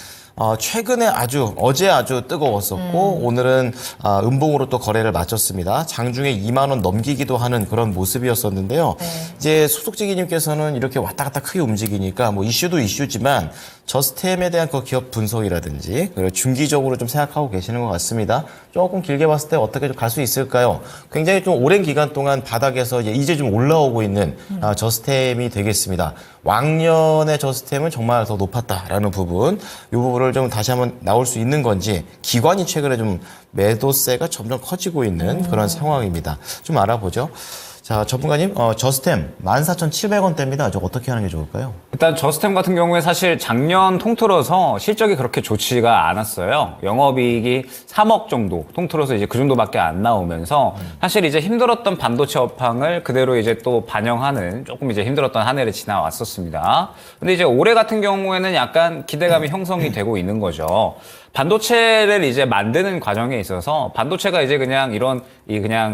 [SPEAKER 2] 최근에 어제 아주 뜨거웠었고, 오늘은, 음봉으로 또 거래를 마쳤습니다. 장중에 2만 원 넘기기도 하는 그런 모습이었었는데요.
[SPEAKER 1] 네.
[SPEAKER 2] 이제 소속지기님께서는 이렇게 왔다 갔다 크게 움직이니까 뭐 이슈도 이슈지만 저스템에 대한 그 기업 분석이라든지 그리고 중기적으로 좀 생각하고 계시는 것 같습니다. 조금 길게 봤을 때 어떻게 좀 갈 수 있을까요? 굉장히 좀 오랜 기간 동안 바닥에서 이제 좀 올라오고 있는 저스템이 되겠습니다. 왕년의 저스템은 정말 더 높았다라는 부분, 이 부분을 좀 다시 한번 나올 수 있는 건지 기관이 최근에 좀 매도세가 점점 커지고 있는 그런 상황입니다. 좀 알아보죠. 자, 전문가님, 저스템 14,700원대입니다. 저 어떻게 하는 게 좋을까요?
[SPEAKER 3] 일단 저스템 같은 경우에 사실 작년 통틀어서 실적이 그렇게 좋지가 않았어요. 영업이익이 3억 정도 통틀어서 이제 그 정도밖에 안 나오면서 사실 이제 힘들었던 반도체 업황을 그대로 이제 또 반영하는 조금 이제 힘들었던 한 해를 지나왔었습니다. 근데 이제 올해 같은 경우에는 약간 기대감이 형성이 되고 있는 거죠. 반도체를 이제 만드는 과정에 있어서 반도체가 이제 그냥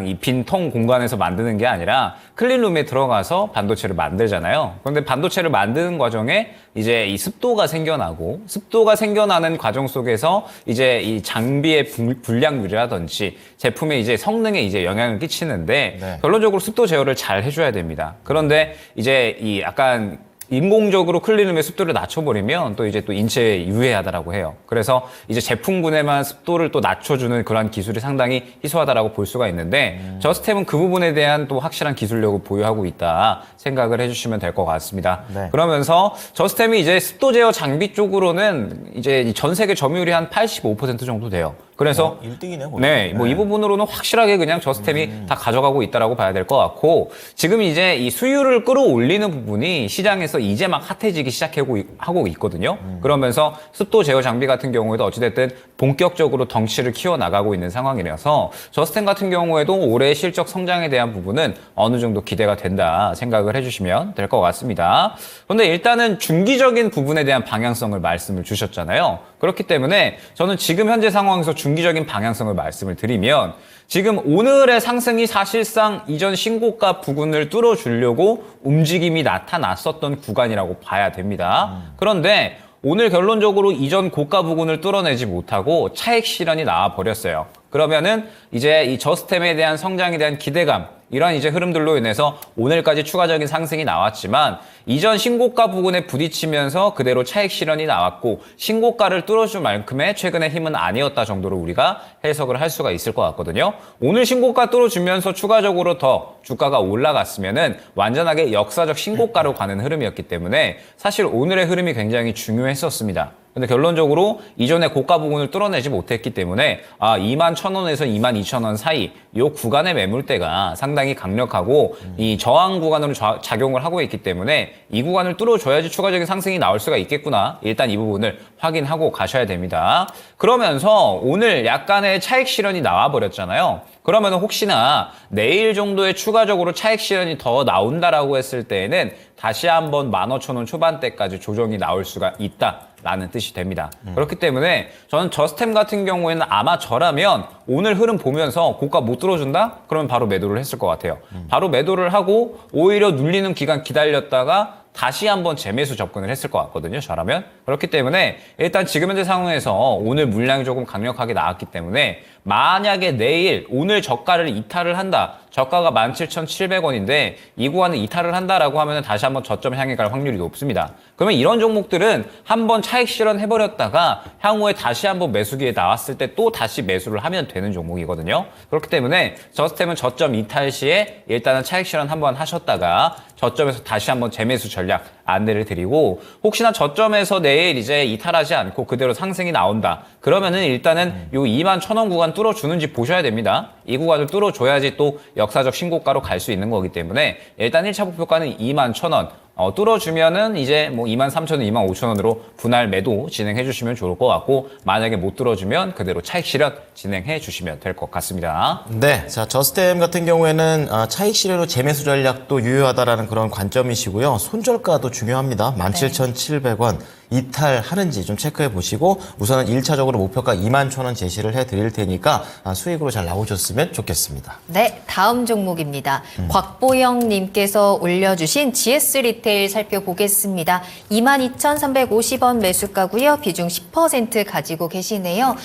[SPEAKER 3] 이 빈통 공간에서 만드는 게 아니라 클린룸에 들어가서 반도체를 만들잖아요. 그런데 반도체를 만드는 과정에 이제 이 습도가 생겨나고 습도가 생겨나는 과정 속에서 이제 이 장비의 불량률이라든지 제품의 이제 성능에 이제 영향을 끼치는데
[SPEAKER 2] 네.
[SPEAKER 3] 결론적으로 습도 제어를 잘 해줘야 됩니다. 그런데 이제 이 약간 인공적으로 클린룸의 습도를 낮춰버리면 또 이제 또 인체에 유해하다라고 해요. 그래서 이제 제품군에만 습도를 또 낮춰주는 그런 기술이 상당히 희소하다라고 볼 수가 있는데 저스템은 그 부분에 대한 또 확실한 기술력을 보유하고 있다 생각을 해주시면 될 것 같습니다.
[SPEAKER 2] 네.
[SPEAKER 3] 그러면서 저스템이 이제 습도 제어 장비 쪽으로는 이제 전 세계 점유율이 한 85% 정도 돼요. 그래서
[SPEAKER 2] 1등이네요.
[SPEAKER 3] 네, 뭐 이 부분으로는 확실하게 그냥 저스템이 다 가져가고 있다라고 봐야 될 것 같고 지금 이제 이 수율을 끌어올리는 부분이 시장에서 이제 막 핫해지기 시작하고 있거든요. 그러면서 습도 제어 장비 같은 경우에도 어찌됐든 본격적으로 덩치를 키워나가고 있는 상황이라서 저스템 같은 경우에도 올해 실적 성장에 대한 부분은 어느 정도 기대가 된다 생각을 해주시면 될 것 같습니다. 그런데 일단은 중기적인 부분에 대한 방향성을 말씀을 주셨잖아요. 그렇기 때문에 저는 지금 현재 상황에서 중기적인 방향성을 말씀을 드리면 지금 오늘의 상승이 사실상 이전 신고가 부근을 뚫어주려고 움직임이 나타났었던 구간이라고 봐야 됩니다. 그런데 오늘 결론적으로 이전 고가 부근을 뚫어내지 못하고 차익 실현이 나와 버렸어요. 그러면은 이제 이 저스템에 대한 성장에 대한 기대감 이런 이제 흐름들로 인해서 오늘까지 추가적인 상승이 나왔지만 이전 신고가 부근에 부딪히면서 그대로 차익 실현이 나왔고 신고가를 뚫어줄 만큼의 최근의 힘은 아니었다 정도로 우리가 해석을 할 수가 있을 것 같거든요. 오늘 신고가 뚫어주면서 추가적으로 더 주가가 올라갔으면은 완전하게 역사적 신고가로 가는 흐름이었기 때문에 사실 오늘의 흐름이 굉장히 중요했었습니다. 근데 결론적으로 이전에 고가 부분을 뚫어내지 못했기 때문에 21,000원에서 22,000원 사이 이 구간의 매물대가 상당히 강력하고 이 저항 구간으로 작용을 하고 있기 때문에 이 구간을 뚫어줘야지 추가적인 상승이 나올 수가 있겠구나. 일단 이 부분을 확인하고 가셔야 됩니다. 그러면서 오늘 약간의 차익 실현이 나와버렸잖아요. 그러면 혹시나 내일 정도에 추가적으로 차익 실현이 더 나온다라고 했을 때에는 다시 한번 15,000원 초반대까지 조정이 나올 수가 있다라는 뜻이 됩니다. 그렇기 때문에 저는 저스템 같은 경우에는 아마 저라면 오늘 흐름 보면서 고가 못 들어준다? 그러면 바로 매도를 했을 것 같아요. 바로 매도를 하고 오히려 눌리는 기간 기다렸다가 다시 한번 재매수 접근을 했을 것 같거든요. 저라면. 그렇기 때문에 일단 지금 현재 상황에서 오늘 물량이 조금 강력하게 나왔기 때문에 만약에 내일 오늘 저가를 이탈을 한다. 저가가 17,700원인데 이 구간을 이탈을 한다라고 하면 다시 한번 저점 향해 갈 확률이 높습니다. 그러면 이런 종목들은 한번 차익 실현해버렸다가 향후에 다시 한번 매수기에 나왔을 때 또 다시 매수를 하면 되는 종목이거든요. 그렇기 때문에 저스템은 저점 이탈 시에 일단은 차익 실현 한번 하셨다가 저점에서 다시 한번 재매수 전략 안내를 드리고 혹시나 저점에서 내일 이제 이탈하지 않고 그대로 상승이 나온다. 그러면은 일단은 요 21,000원 구간 뚫어주는지 보셔야 됩니다. 이 구간을 뚫어줘야지 또 역사적 신고가로 갈 수 있는 거기 때문에 일단 1차 목표가는 21,000원. 뚫어주면은 이제 뭐 23,000원, 25,000원으로 분할 매도 진행해 주시면 좋을 것 같고 만약에 못 뚫어주면 그대로 차익 실현 진행해 주시면 될 것 같습니다.
[SPEAKER 2] 네, 자 저스템 같은 경우에는 차익 실현으로 재매수 전략도 유효하다라는 그런 관점이시고요. 손절가도 중요합니다. 17,700원 이탈하는지 좀 체크해 보시고 우선은 1차적으로 목표가 21,000원 제시를 해드릴 테니까 수익으로 잘 나오셨으면 좋겠습니다.
[SPEAKER 1] 네, 다음 종목입니다. 곽보영님께서 올려주신 GS 리테일 살펴보겠습니다. 22,350원 매수가고요. 비중 10% 가지고 계시네요.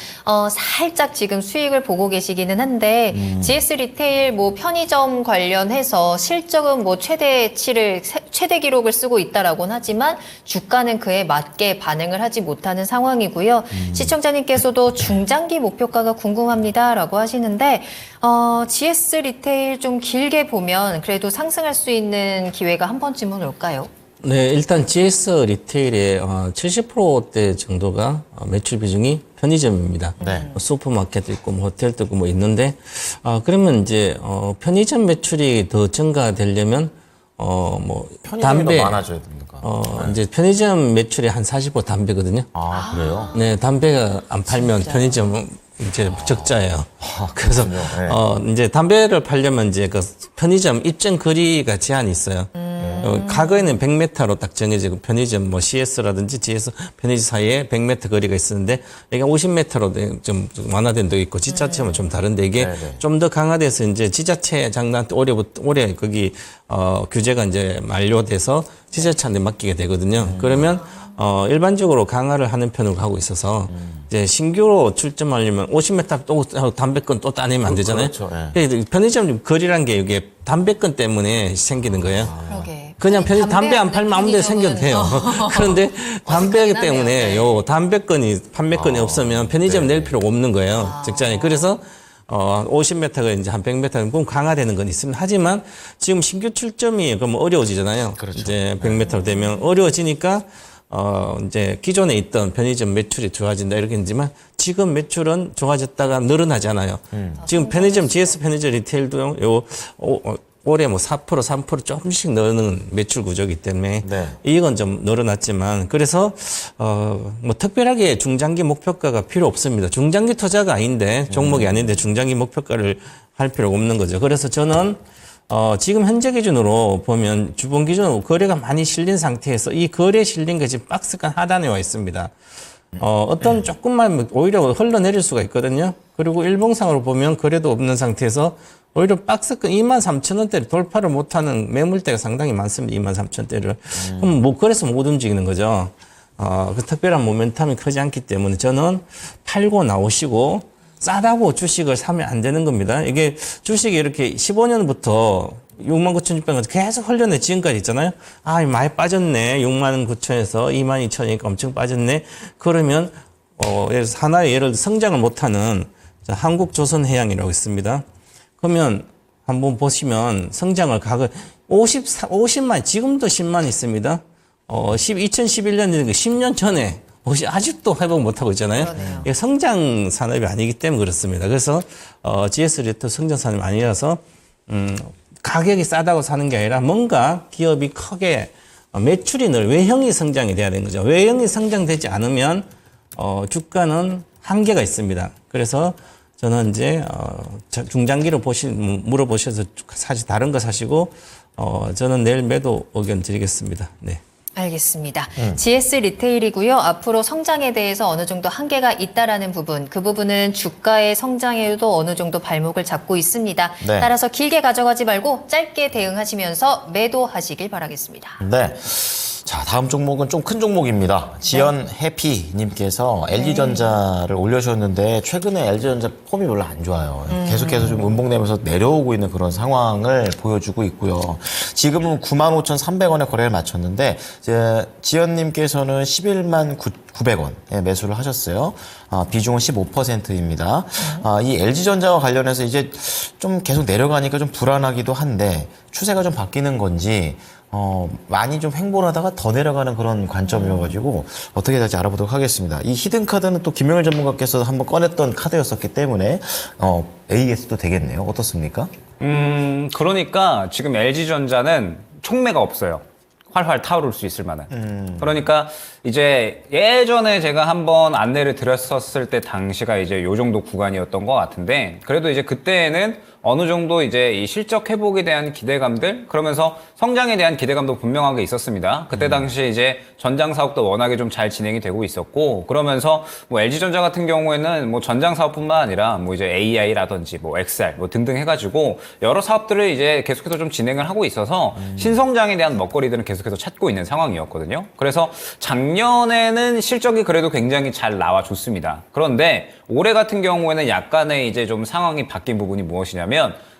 [SPEAKER 1] 살짝 지금 수익을 보고 계시기는 한데 GS 리테일 뭐 편의점 관련해서 실적은 뭐 최대 기록을 쓰고 있다라고는 하지만 주가는 그에 맞게 반응을 하지 못하는 상황이고요. 시청자님께서도 중장기 목표가가 궁금합니다라고 하시는데 GS 리테일 좀 길게 보면 그래도 상승할 수 있는 기회가 한 번쯤은 올까요?
[SPEAKER 4] 네, 일단 GS 리테일의 70%대 정도가 매출 비중이 편의점입니다.
[SPEAKER 2] 네.
[SPEAKER 4] 슈퍼마켓도 있고 뭐 호텔도 있고 뭐 있는데 그러면 이제 편의점 매출이 더 증가되려면 뭐
[SPEAKER 2] 편의점이
[SPEAKER 4] 담배
[SPEAKER 2] 더 많아져야 됩니까?
[SPEAKER 4] 이제 편의점 매출의 한 40% 담배거든요.
[SPEAKER 2] 아, 그래요?
[SPEAKER 4] 네, 담배가 안 팔면 편의점은 이제 적자예요. 그래서
[SPEAKER 2] 네.
[SPEAKER 4] 이제 담배를 팔려면 이제 그 편의점 입점 거리가 제한이 있어요. 과거에는 100m로 딱 정해지고 편의점 뭐 CS라든지 GS 편의점 사이에 100m 거리가 있었는데 이게 50m로 좀 완화된 데 있고 지자체는 좀 다른데 이게 좀 더 강화돼서 이제 지자체 장난때 올해 거기 규제가 이제 만료돼서 지자체한테 맡기게 되거든요. 그러면 일반적으로 강화를 하는 편으로 가고 있어서 이제 신규로 출점하려면 50m 또 담배권 또 따내면 안 되잖아요.
[SPEAKER 2] 그렇죠.
[SPEAKER 4] 편의점 거리란 게 이게 담배권 때문에 생기는 거예요.
[SPEAKER 1] 그러게.
[SPEAKER 4] 그냥 편의점 담배 안
[SPEAKER 1] 없는
[SPEAKER 4] 팔면 아무 데 생겨도 돼요. 그런데 담배기
[SPEAKER 1] 어색하네요.
[SPEAKER 4] 때문에
[SPEAKER 1] 네.
[SPEAKER 4] 요 담배건이 판매건이 없으면 편의점 낼 필요가 없는 거예요. 직장에. 그래서 50m가 이제 한 100m 꼭 강화되는 건 있습니다. 하지만 지금 신규 출점이 그럼 어려워지잖아요.
[SPEAKER 2] 그렇죠.
[SPEAKER 4] 이제 100m 되면 어려워지니까 이제 기존에 있던 편의점 매출이 좋아진다 이렇게 했지만 지금 매출은 좋아졌다가 늘어나잖아요. 지금 편의점 GS 편의점 리테일도 올해 뭐 4%, 3% 조금씩 늘는 매출 구조이기 때문에
[SPEAKER 2] 네.
[SPEAKER 4] 이건 좀 늘어났지만 그래서 뭐 특별하게 중장기 목표가가 필요 없습니다. 중장기 투자가 아닌데 종목이 아닌데 중장기 목표가를 할 필요가 없는 거죠. 그래서 저는 지금 현재 기준으로 보면 주봉 기준으로 거래가 많이 실린 상태에서 이 거래 실린 게 지금 박스간 하단에 와 있습니다. 어떤 조금만 오히려 흘러내릴 수가 있거든요. 그리고 일봉상으로 보면 거래도 없는 상태에서 오히려 박스권 23,000원대를 돌파를 못하는 매물대가 상당히 많습니다. 23,000원대를. 그럼 뭐 그래서 못 움직이는 거죠. 그 특별한 모멘텀이 크지 않기 때문에 저는 팔고 나오시고 싸다고 주식을 사면 안 되는 겁니다. 이게 주식이 이렇게 15년부터 69,600원 계속 흘려내 지금까지 있잖아요. 많이 빠졌네. 69,000에서 22,000이니까 엄청 빠졌네. 그러면 하나의 예를 들어 성장을 못하는 한국조선해양이라고 있습니다. 그러면 한번 보시면 성장을 50만, 지금도 10만 있습니다. 2011년, 10년 전에 아직도 회복 못하고 있잖아요.
[SPEAKER 1] 그러네요.
[SPEAKER 4] 이게 성장 산업이 아니기 때문에 그렇습니다. 그래서 GS 리터 성장 산업이 아니라서 가격이 싸다고 사는 게 아니라 뭔가 기업이 크게 매출이 늘 외형이 성장이 돼야 되는 거죠. 외형이 성장되지 않으면 주가는 한계가 있습니다. 그래서 저는 이제 중장기로 물어보셔서 사실 다른 거 사시고 저는 내일 매도 의견 드리겠습니다. 네.
[SPEAKER 1] 알겠습니다. GS 리테일이고요. 앞으로 성장에 대해서 어느 정도 한계가 있다라는 부분, 그 부분은 주가의 성장에도 어느 정도 발목을 잡고 있습니다.
[SPEAKER 2] 네.
[SPEAKER 1] 따라서 길게 가져가지 말고 짧게 대응하시면서 매도하시길 바라겠습니다.
[SPEAKER 2] 네. 자, 다음 종목은 좀 큰 종목입니다. 지연 해피님께서 LG전자를 올려주셨는데 최근에 LG전자 폼이 별로 안 좋아요. 계속해서 좀 음봉되면서 내려오고 있는 그런 상황을 보여주고 있고요. 지금은 95,300원에 거래를 마쳤는데 이제 지연님께서는 11만 900원에 매수를 하셨어요. 비중은 15%입니다. 이 LG전자와 관련해서 이제 좀 계속 내려가니까 좀 불안하기도 한데 추세가 좀 바뀌는 건지 많이 좀 횡보하다가 더 내려가는 그런 관점이어가지고 어떻게 될지 알아보도록 하겠습니다. 이 히든카드는 또 김영일 전문가께서 한번 꺼냈던 카드였었기 때문에 AS도 되겠네요. 어떻습니까?
[SPEAKER 3] 그러니까 지금 LG전자는 촉매가 없어요. 활활 타오를 수 있을 만한. 그러니까 이제 예전에 제가 한번 안내를 드렸었을 때 당시가 이제 요 정도 구간이었던 것 같은데 그래도 이제 그때는 어느 정도 이제 이 실적 회복에 대한 기대감들 그러면서 성장에 대한 기대감도 분명하게 있었습니다. 그때 당시에 이제 전장 사업도 워낙에 좀 잘 진행이 되고 있었고 그러면서 뭐 LG전자 같은 경우에는 뭐 전장 사업뿐만 아니라 뭐 이제 AI라든지 뭐 XR 뭐 등등 해가지고 여러 사업들을 이제 계속해서 좀 진행을 하고 있어서 신성장에 대한 먹거리들은 계속해서 찾고 있는 상황이었거든요. 그래서 작년에는 실적이 그래도 굉장히 잘 나와줬습니다. 그런데 올해 같은 경우에는 약간의 이제 좀 상황이 바뀐 부분이 무엇이냐면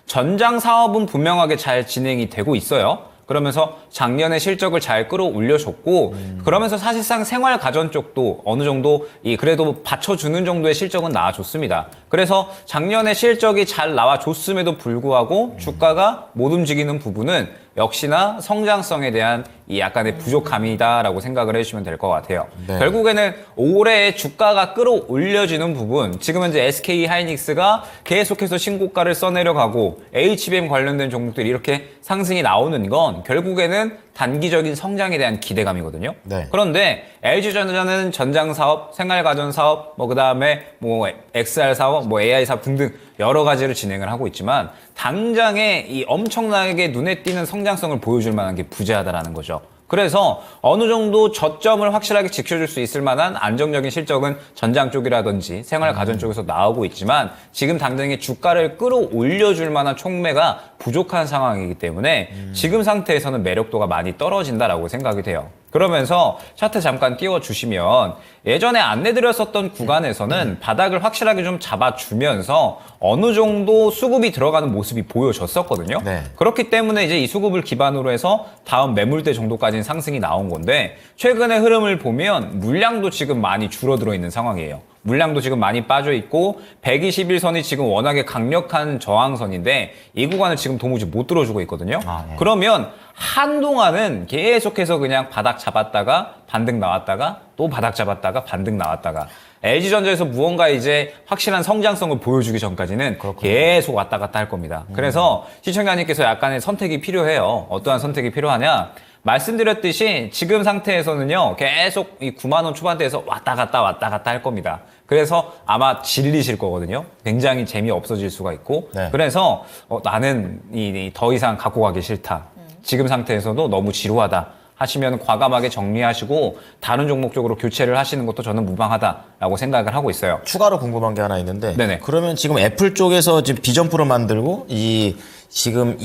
[SPEAKER 3] 전장 사업은 분명하게 잘 진행이 되고 있어요. 그러면서 작년에 실적을 잘 끌어올려줬고 그러면서 사실상 생활 가전 쪽도 어느 정도 그래도 받쳐주는 정도의 실적은 나와줬습니다. 그래서 작년에 실적이 잘 나와줬음에도 불구하고 주가가 못 움직이는 부분은 역시나 성장성에 대한 이 약간의 부족함이다라고 생각을 해주시면 될 것 같아요.
[SPEAKER 2] 네.
[SPEAKER 3] 결국에는 올해 주가가 끌어올려지는 부분, 지금 현재 SK 하이닉스가 계속해서 신고가를 써내려가고 HBM 관련된 종목들이 이렇게 상승이 나오는 건 결국에는 단기적인 성장에 대한 기대감이거든요.
[SPEAKER 2] 네.
[SPEAKER 3] 그런데 LG전자는 전장 사업, 생활가전 사업, 뭐 그다음에 뭐 XR 사업, 뭐 AI 사업 등등 여러 가지를 진행을 하고 있지만 당장에 이 엄청나게 눈에 띄는 성장성을 보여줄 만한 게 부재하다라는 거죠. 그래서 어느 정도 저점을 확실하게 지켜줄 수 있을 만한 안정적인 실적은 전장 쪽이라든지 생활 가전 쪽에서 나오고 있지만 지금 당장에 주가를 끌어올려줄 만한 촉매가 부족한 상황이기 때문에 지금 상태에서는 매력도가 많이 떨어진다라고 생각이 돼요. 그러면서 차트 잠깐 띄워주시면 예전에 안내드렸었던 구간에서는 바닥을 확실하게 좀 잡아주면서 어느 정도 수급이 들어가는 모습이 보여졌었거든요.
[SPEAKER 2] 네.
[SPEAKER 3] 그렇기 때문에 이제 이 수급을 기반으로 해서 다음 매물대 정도까지는 상승이 나온 건데 최근의 흐름을 보면 물량도 지금 많이 줄어들어 있는 상황이에요. 물량도 지금 많이 빠져 있고 121선이 지금 워낙에 강력한 저항선인데 이 구간을 지금 도무지 못 들어주고 있거든요.
[SPEAKER 2] 네.
[SPEAKER 3] 그러면 한동안은 계속해서 그냥 바닥 잡았다가 반등 나왔다가 또 바닥 잡았다가 반등 나왔다가 LG전자에서 무언가 이제 확실한 성장성을 보여주기 전까지는 계속 왔다 갔다 할 겁니다. 그래서 시청자님께서 약간의 선택이 필요해요. 어떠한 선택이 필요하냐? 말씀드렸듯이 지금 상태에서는요, 계속 이 9만 원 초반대에서 왔다 갔다 할 겁니다. 그래서 아마 질리실 거거든요. 굉장히 재미없어질 수가 있고.
[SPEAKER 2] 네.
[SPEAKER 3] 그래서 나는 더 이상 갖고 가기 싫다. 지금 상태에서도 너무 지루하다. 하시면 과감하게 정리하시고 다른 종목 쪽으로 교체를 하시는 것도 저는 무방하다라고 생각을 하고 있어요.
[SPEAKER 2] 추가로 궁금한 게 하나 있는데
[SPEAKER 3] 네네.
[SPEAKER 2] 그러면 지금 애플 쪽에서 지금 비전프로 만들고 지금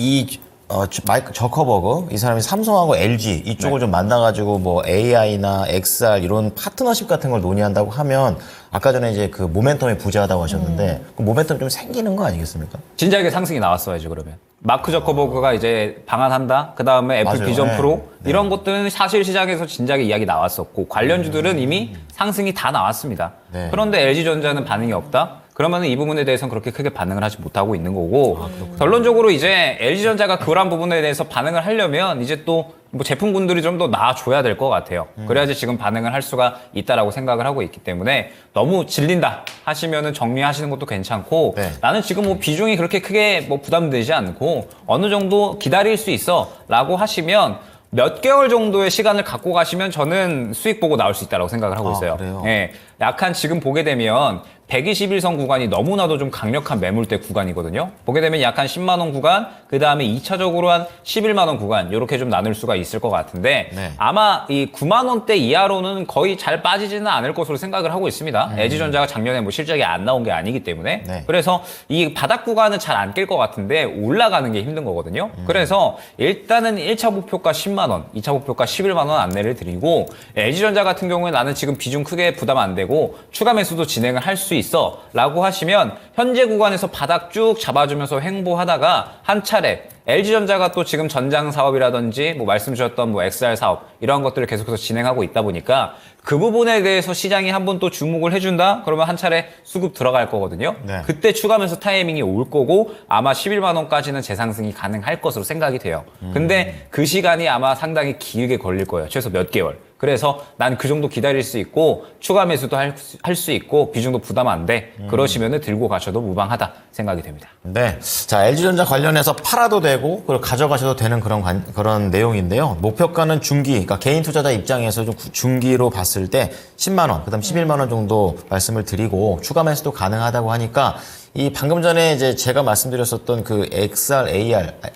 [SPEAKER 2] 마이크 저커버그 이 사람이 삼성하고 LG 이쪽을 좀 만나가지고 뭐 AI나 XR 이런 파트너십 같은 걸 논의한다고 하면 아까 전에 이제 그 모멘텀이 부재하다고 하셨는데 그 모멘텀이 좀 생기는 거 아니겠습니까?
[SPEAKER 3] 진작에 상승이 나왔어야죠, 그러면. 마크 저커버그가 이제 방한한다. 그 다음에 애플
[SPEAKER 2] 맞아요.
[SPEAKER 3] 비전
[SPEAKER 2] 네.
[SPEAKER 3] 프로 이런 것들은 사실 시장에서 진작에 이야기 나왔었고 관련주들은 이미 상승이 다 나왔습니다.
[SPEAKER 2] 네.
[SPEAKER 3] 그런데 LG전자는 반응이 없다. 그러면 이 부분에 대해서는 그렇게 크게 반응을 하지 못하고 있는 거고 결론적으로 이제 LG전자가 그런 부분에 대해서 반응을 하려면 이제 또 뭐 제품군들이 좀 더 나아줘야 될 것 같아요. 그래야지 지금 반응을 할 수가 있다라고 생각을 하고 있기 때문에 너무 질린다 하시면은 정리하시는 것도 괜찮고
[SPEAKER 2] 네.
[SPEAKER 3] 나는 지금 뭐 비중이 그렇게 크게 뭐 부담되지 않고 어느 정도 기다릴 수 있어라고 하시면 몇 개월 정도의 시간을 갖고 가시면 저는 수익 보고 나올 수 있다고 생각을 하고 있어요.
[SPEAKER 2] 그래요?
[SPEAKER 3] 예, 약간 지금 보게 되면 121선 구간이 너무나도 좀 강력한 매물대 구간이거든요. 보게 되면 약간 10만 원 구간, 그 다음에 2차적으로 한 11만 원 구간 이렇게 좀 나눌 수가 있을 것 같은데
[SPEAKER 2] 네.
[SPEAKER 3] 아마 이 9만 원대 이하로는 거의 잘 빠지지는 않을 것으로 생각을 하고 있습니다. LG전자가 작년에 뭐 실적이 안 나온 게 아니기 때문에
[SPEAKER 2] 네.
[SPEAKER 3] 그래서 이 바닥 구간은 잘 안 깰 것 같은데 올라가는 게 힘든 거거든요. 그래서 일단은 1차 목표가 10만 원, 2차 목표가 11만 원 안내를 드리고 LG전자 같은 경우에 나는 지금 비중 크게 부담 안 되고 추가 매수도 진행을 할 수 있어 라고 하시면 현재 구간에서 바닥 쭉 잡아주면서 횡보하다가 한 차례 LG전자가 또 지금 전장 사업이라든지 뭐 말씀 주셨던 뭐 XR 사업 이러한 것들을 계속해서 진행하고 있다 보니까 그 부분에 대해서 시장이 한번 또 주목을 해준다? 그러면 한 차례 수급 들어갈 거거든요.
[SPEAKER 2] 네.
[SPEAKER 3] 그때 추가 매수 타이밍이 올 거고 아마 11만 원까지는 재상승이 가능할 것으로 생각이 돼요. 근데 그 시간이 아마 상당히 길게 걸릴 거예요. 최소 몇 개월. 그래서 난 그 정도 기다릴 수 있고 추가 매수도 할 수 있고 비중도 부담 안 돼. 그러시면은 들고 가셔도 무방하다 생각이 됩니다.
[SPEAKER 2] 네. 자, LG전자 관련해서 팔아도 되고, 그리고 가져가셔도 되는 그런 내용인데요. 목표가는 중기, 그러니까 개인 투자자 입장에서 좀 중기로 봤을 때 10만원, 그 다음 11만원 정도 말씀을 드리고, 추가 매수도 가능하다고 하니까, 이 방금 전에 이제 제가 말씀드렸었던 그 XR,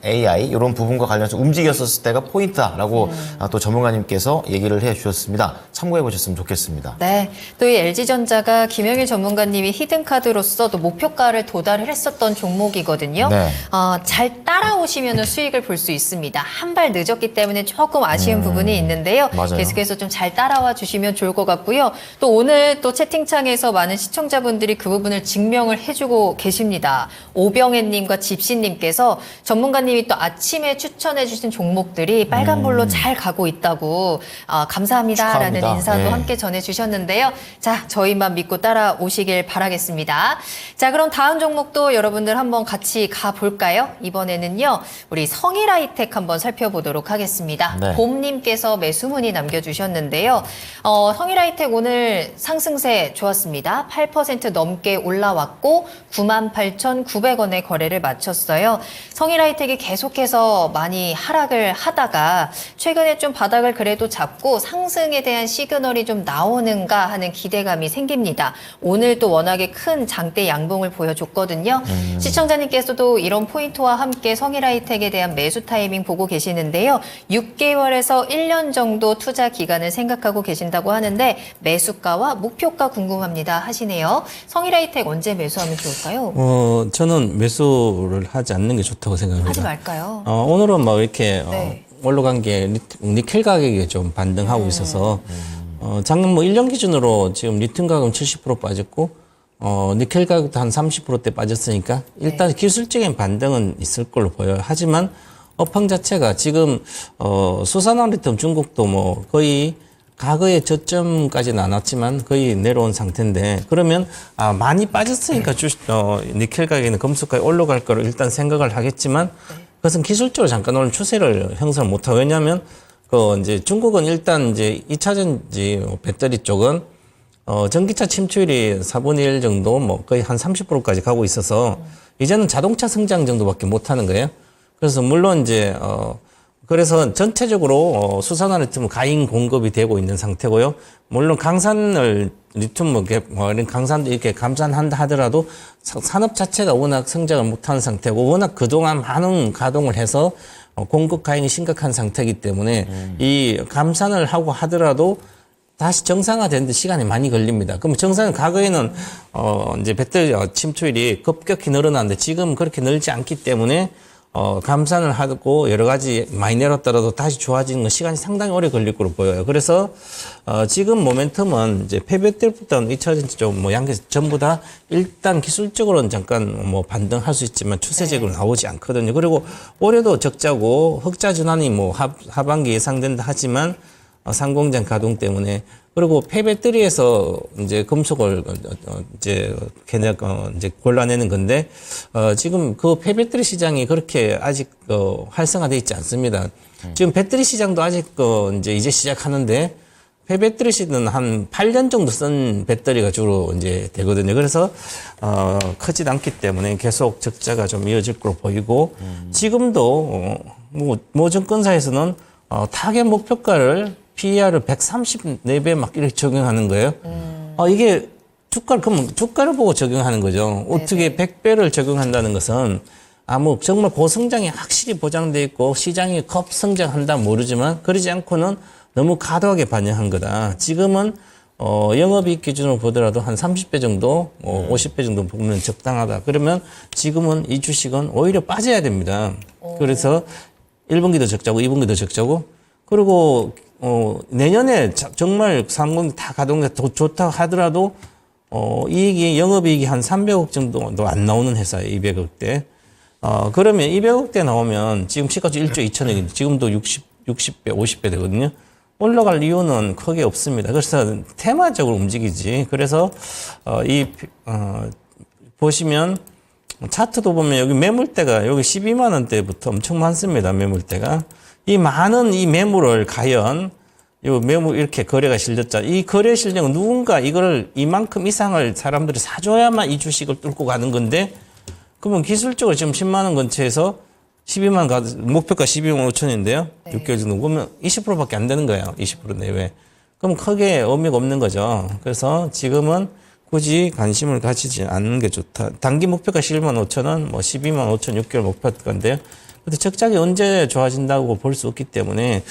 [SPEAKER 2] AI 이런 부분과 관련해서 움직였었을 때가 포인트다라고 또 전문가님께서 얘기를 해주셨습니다. 참고해 보셨으면 좋겠습니다.
[SPEAKER 1] 네, 또 이 LG전자가 김영일 전문가님이 히든카드로서 또 목표가를 도달을 했었던 종목이거든요.
[SPEAKER 2] 네.
[SPEAKER 1] 잘 따라오시면 수익을 볼 수 있습니다. 한 발 늦었기 때문에 조금 아쉬운 부분이 있는데요.
[SPEAKER 2] 맞아요.
[SPEAKER 1] 계속해서 좀 잘 따라와 주시면 좋을 것 같고요. 또 오늘 또 채팅창에서 많은 시청자분들이 그 부분을 증명을 해주고 계십니다. 오병혜님과 집시님께서 전문가님이 또 아침에 추천해 주신 종목들이 빨간불로 잘 가고 있다고 감사합니다라는
[SPEAKER 2] 축하합니다.
[SPEAKER 1] 인사도
[SPEAKER 2] 네.
[SPEAKER 1] 함께 전해주셨는데요. 자, 저희만 믿고 따라오시길 바라겠습니다. 자, 그럼 다음 종목도 여러분들 한번 같이 가볼까요? 이번에는요, 우리 성일하이텍 한번 살펴보도록 하겠습니다.
[SPEAKER 2] 네.
[SPEAKER 1] 봄님께서 매수문의 남겨주셨는데요. 성일하이텍 오늘 상승세 좋았습니다. 8% 넘게 올라왔고 98,900원에 거래를 마쳤어요. 성일하이텍이 계속해서 많이 하락을 하다가 최근에 좀 바닥을 그래도 잡고 상승에 대한 시그널이 좀 나오는가 하는 기대감이 생깁니다. 오늘 또 워낙에 큰 장대 양봉을 보여줬거든요. 시청자님께서도 이런 포인트와 함께 성일하이텍에 대한 매수 타이밍 보고 계시는데요. 6개월에서 1년 정도 투자 기간을 생각하고 계신다고 하는데 매수가와 목표가 궁금합니다 하시네요. 성일하이텍 언제 매수하면 좋을까요?
[SPEAKER 4] 저는 매수를 하지 않는 게 좋다고 생각합니다.
[SPEAKER 1] 하지 말까요?
[SPEAKER 4] 오늘은 막 이렇게
[SPEAKER 1] 네.
[SPEAKER 4] 올라간 게 니켈 가격이 좀 반등하고 있어서 작년 뭐 1년 기준으로 지금 리튬 가격은 70% 빠졌고 니켈 가격도 한 30%대 빠졌으니까 일단 기술적인 반등은 있을 걸로 보여요. 하지만 업황 자체가 지금 수산화 리튬 중국도 뭐 거의 과거의 저점까지는 안 왔지만 거의 내려온 상태인데 그러면 많이 빠졌으니까 니켈 가격은 금속 가격이 올라갈 거로 일단 생각을 하겠지만 그것은 기술적으로 잠깐 오늘 추세를 형성을 못하고 왜냐하면 이제 중국은 일단 이제 2차전지 배터리 쪽은 전기차 침투율이 4분의 1 정도 뭐 거의 한 30%까지 가고 있어서 이제는 자동차 성장 정도밖에 못 하는 거예요. 그래서 물론 이제 그래서 전체적으로 수산화 리튬은 가인 공급이 되고 있는 상태고요. 물론 강산을 리튬 이런 강산도 이렇게 감산한다 하더라도 산업 자체가 워낙 성장을 못하는 상태고 워낙 그동안 많은 가동을 해서 공급 가인이 심각한 상태이기 때문에 이 감산을 하고 하더라도 다시 정상화되는데 시간이 많이 걸립니다. 그럼 정상 과거에는 이제 배터리 침투율이 급격히 늘어났는데 지금 그렇게 늘지 않기 때문에 감산을 하고 여러 가지 많이 내렸더라도 다시 좋아지는 건 시간이 상당히 오래 걸릴 거로 보여요. 그래서 지금 모멘텀은 이제 폐배터리부터 2차전지 쪽 뭐 양계 전부 다 일단 기술적으로는 잠깐 뭐 반등할 수 있지만 추세적으로 나오지 않거든요. 그리고 올해도 적자고 흑자 전환이 뭐 하반기 예상된다 하지만 상공장 가동 때문에 그리고 폐배터리에서 이제 금속을 이제 이제 골라내는 건데 지금 그 폐배터리 시장이 그렇게 아직 활성화돼 있지 않습니다. 지금 배터리 시장도 아직 이제 시작하는데 폐배터리 시는 한 8년 정도 쓴 배터리가 주로 이제 되거든요. 그래서 크지 않기 때문에 계속 적자가 좀 이어질 걸로 보이고 지금도 모 증권사에서는 타겟 목표가를 PER을 134배 막 이렇게 적용하는 거예요. 이게 주가를 보고 적용하는 거죠. 어떻게 100배를 적용한다는 것은 뭐 정말 고성장이 확실히 보장돼 있고 시장이 급성장한다 모르지만 그러지 않고는 너무 과도하게 반영한 거다. 지금은 영업이익 기준으로 보더라도 한 30배 정도, 50배 정도 보면 적당하다. 그러면 지금은 이 주식은 오히려 빠져야 됩니다. 그래서 1분기도 적자고 2분기도 적자고 그리고 내년에 정말 상공이 다 가동돼 좋다 하더라도 영업이익이 한 300억 정도도 안 나오는 회사예요. 200억대. 그러면 200억대 나오면 지금 시가치 1조 2천억인데 지금도 60배, 50배 되거든요. 올라갈 이유는 크게 없습니다. 그래서 테마적으로 움직이지. 그래서 보시면 차트도 보면 여기 매물대가 여기 12만 원대부터 엄청 많습니다. 매물대가. 이 많은 이 매물을 과연 요 매물 이렇게 거래가 실렸잖아요. 이 거래 실력은 누군가 이거를 이만큼 이상을 사람들이 사줘야만 이 주식을 뚫고 가는 건데 그러면 기술적으로 지금 10만 원 근처에서 12만 목표가 12만 5천인데요. 6개월 정도 그러면 20%밖에 안 되는 거예요. 20% 내외. 그럼 크게 의미가 없는 거죠. 그래서 지금은 굳이 관심을 가지지 않는 게 좋다. 단기 목표가 11만 5천 원, 뭐 12만 5천 6개월 목표인데요. 근데 적자가 언제 좋아진다고 볼 수 없기 때문에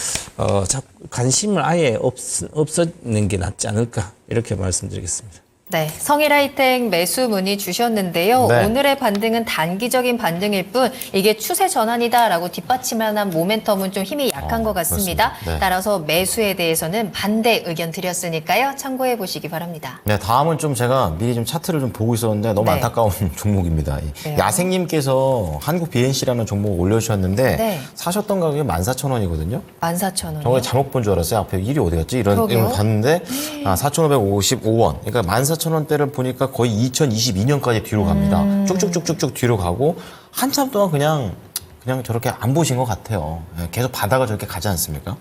[SPEAKER 4] 관심을 아예 없애는 게 낫지 않을까 이렇게 말씀드리겠습니다.
[SPEAKER 1] 네, 성일하이텍 매수 문의 주셨는데요.
[SPEAKER 2] 네.
[SPEAKER 1] 오늘의 반등은 단기적인 반등일 뿐 이게 추세 전환이다라고 뒷받침하는 모멘텀은 좀 힘이 약한 것 같습니다.
[SPEAKER 2] 그렇습니다. 네.
[SPEAKER 1] 따라서 매수에 대해서는 반대 의견 드렸으니까요. 참고해 보시기 바랍니다.
[SPEAKER 2] 네, 다음은 좀 제가 미리 좀 차트를 좀 보고 있었는데 너무
[SPEAKER 1] 네.
[SPEAKER 2] 안타까운 종목입니다.
[SPEAKER 1] 네.
[SPEAKER 2] 야생님께서 한국 BNC라는 종목 올려주셨는데
[SPEAKER 1] 네.
[SPEAKER 2] 사셨던 가격이 14,000원이거든요.
[SPEAKER 1] 14,000원.
[SPEAKER 2] 정말 잘못 본 줄 알았어요. 앞에 1이 어디 갔지? 이런
[SPEAKER 1] 그러게요.
[SPEAKER 2] 걸 봤는데 4,555원. 그러니까 14,000원대를 보니까 거의 2022년까지 뒤로 갑니다. 쭉쭉쭉쭉쭉 뒤로 가고 한참 동안 그냥 저렇게 안 보신 것 같아요. 계속 바닥을 저렇게 가지 않습니까?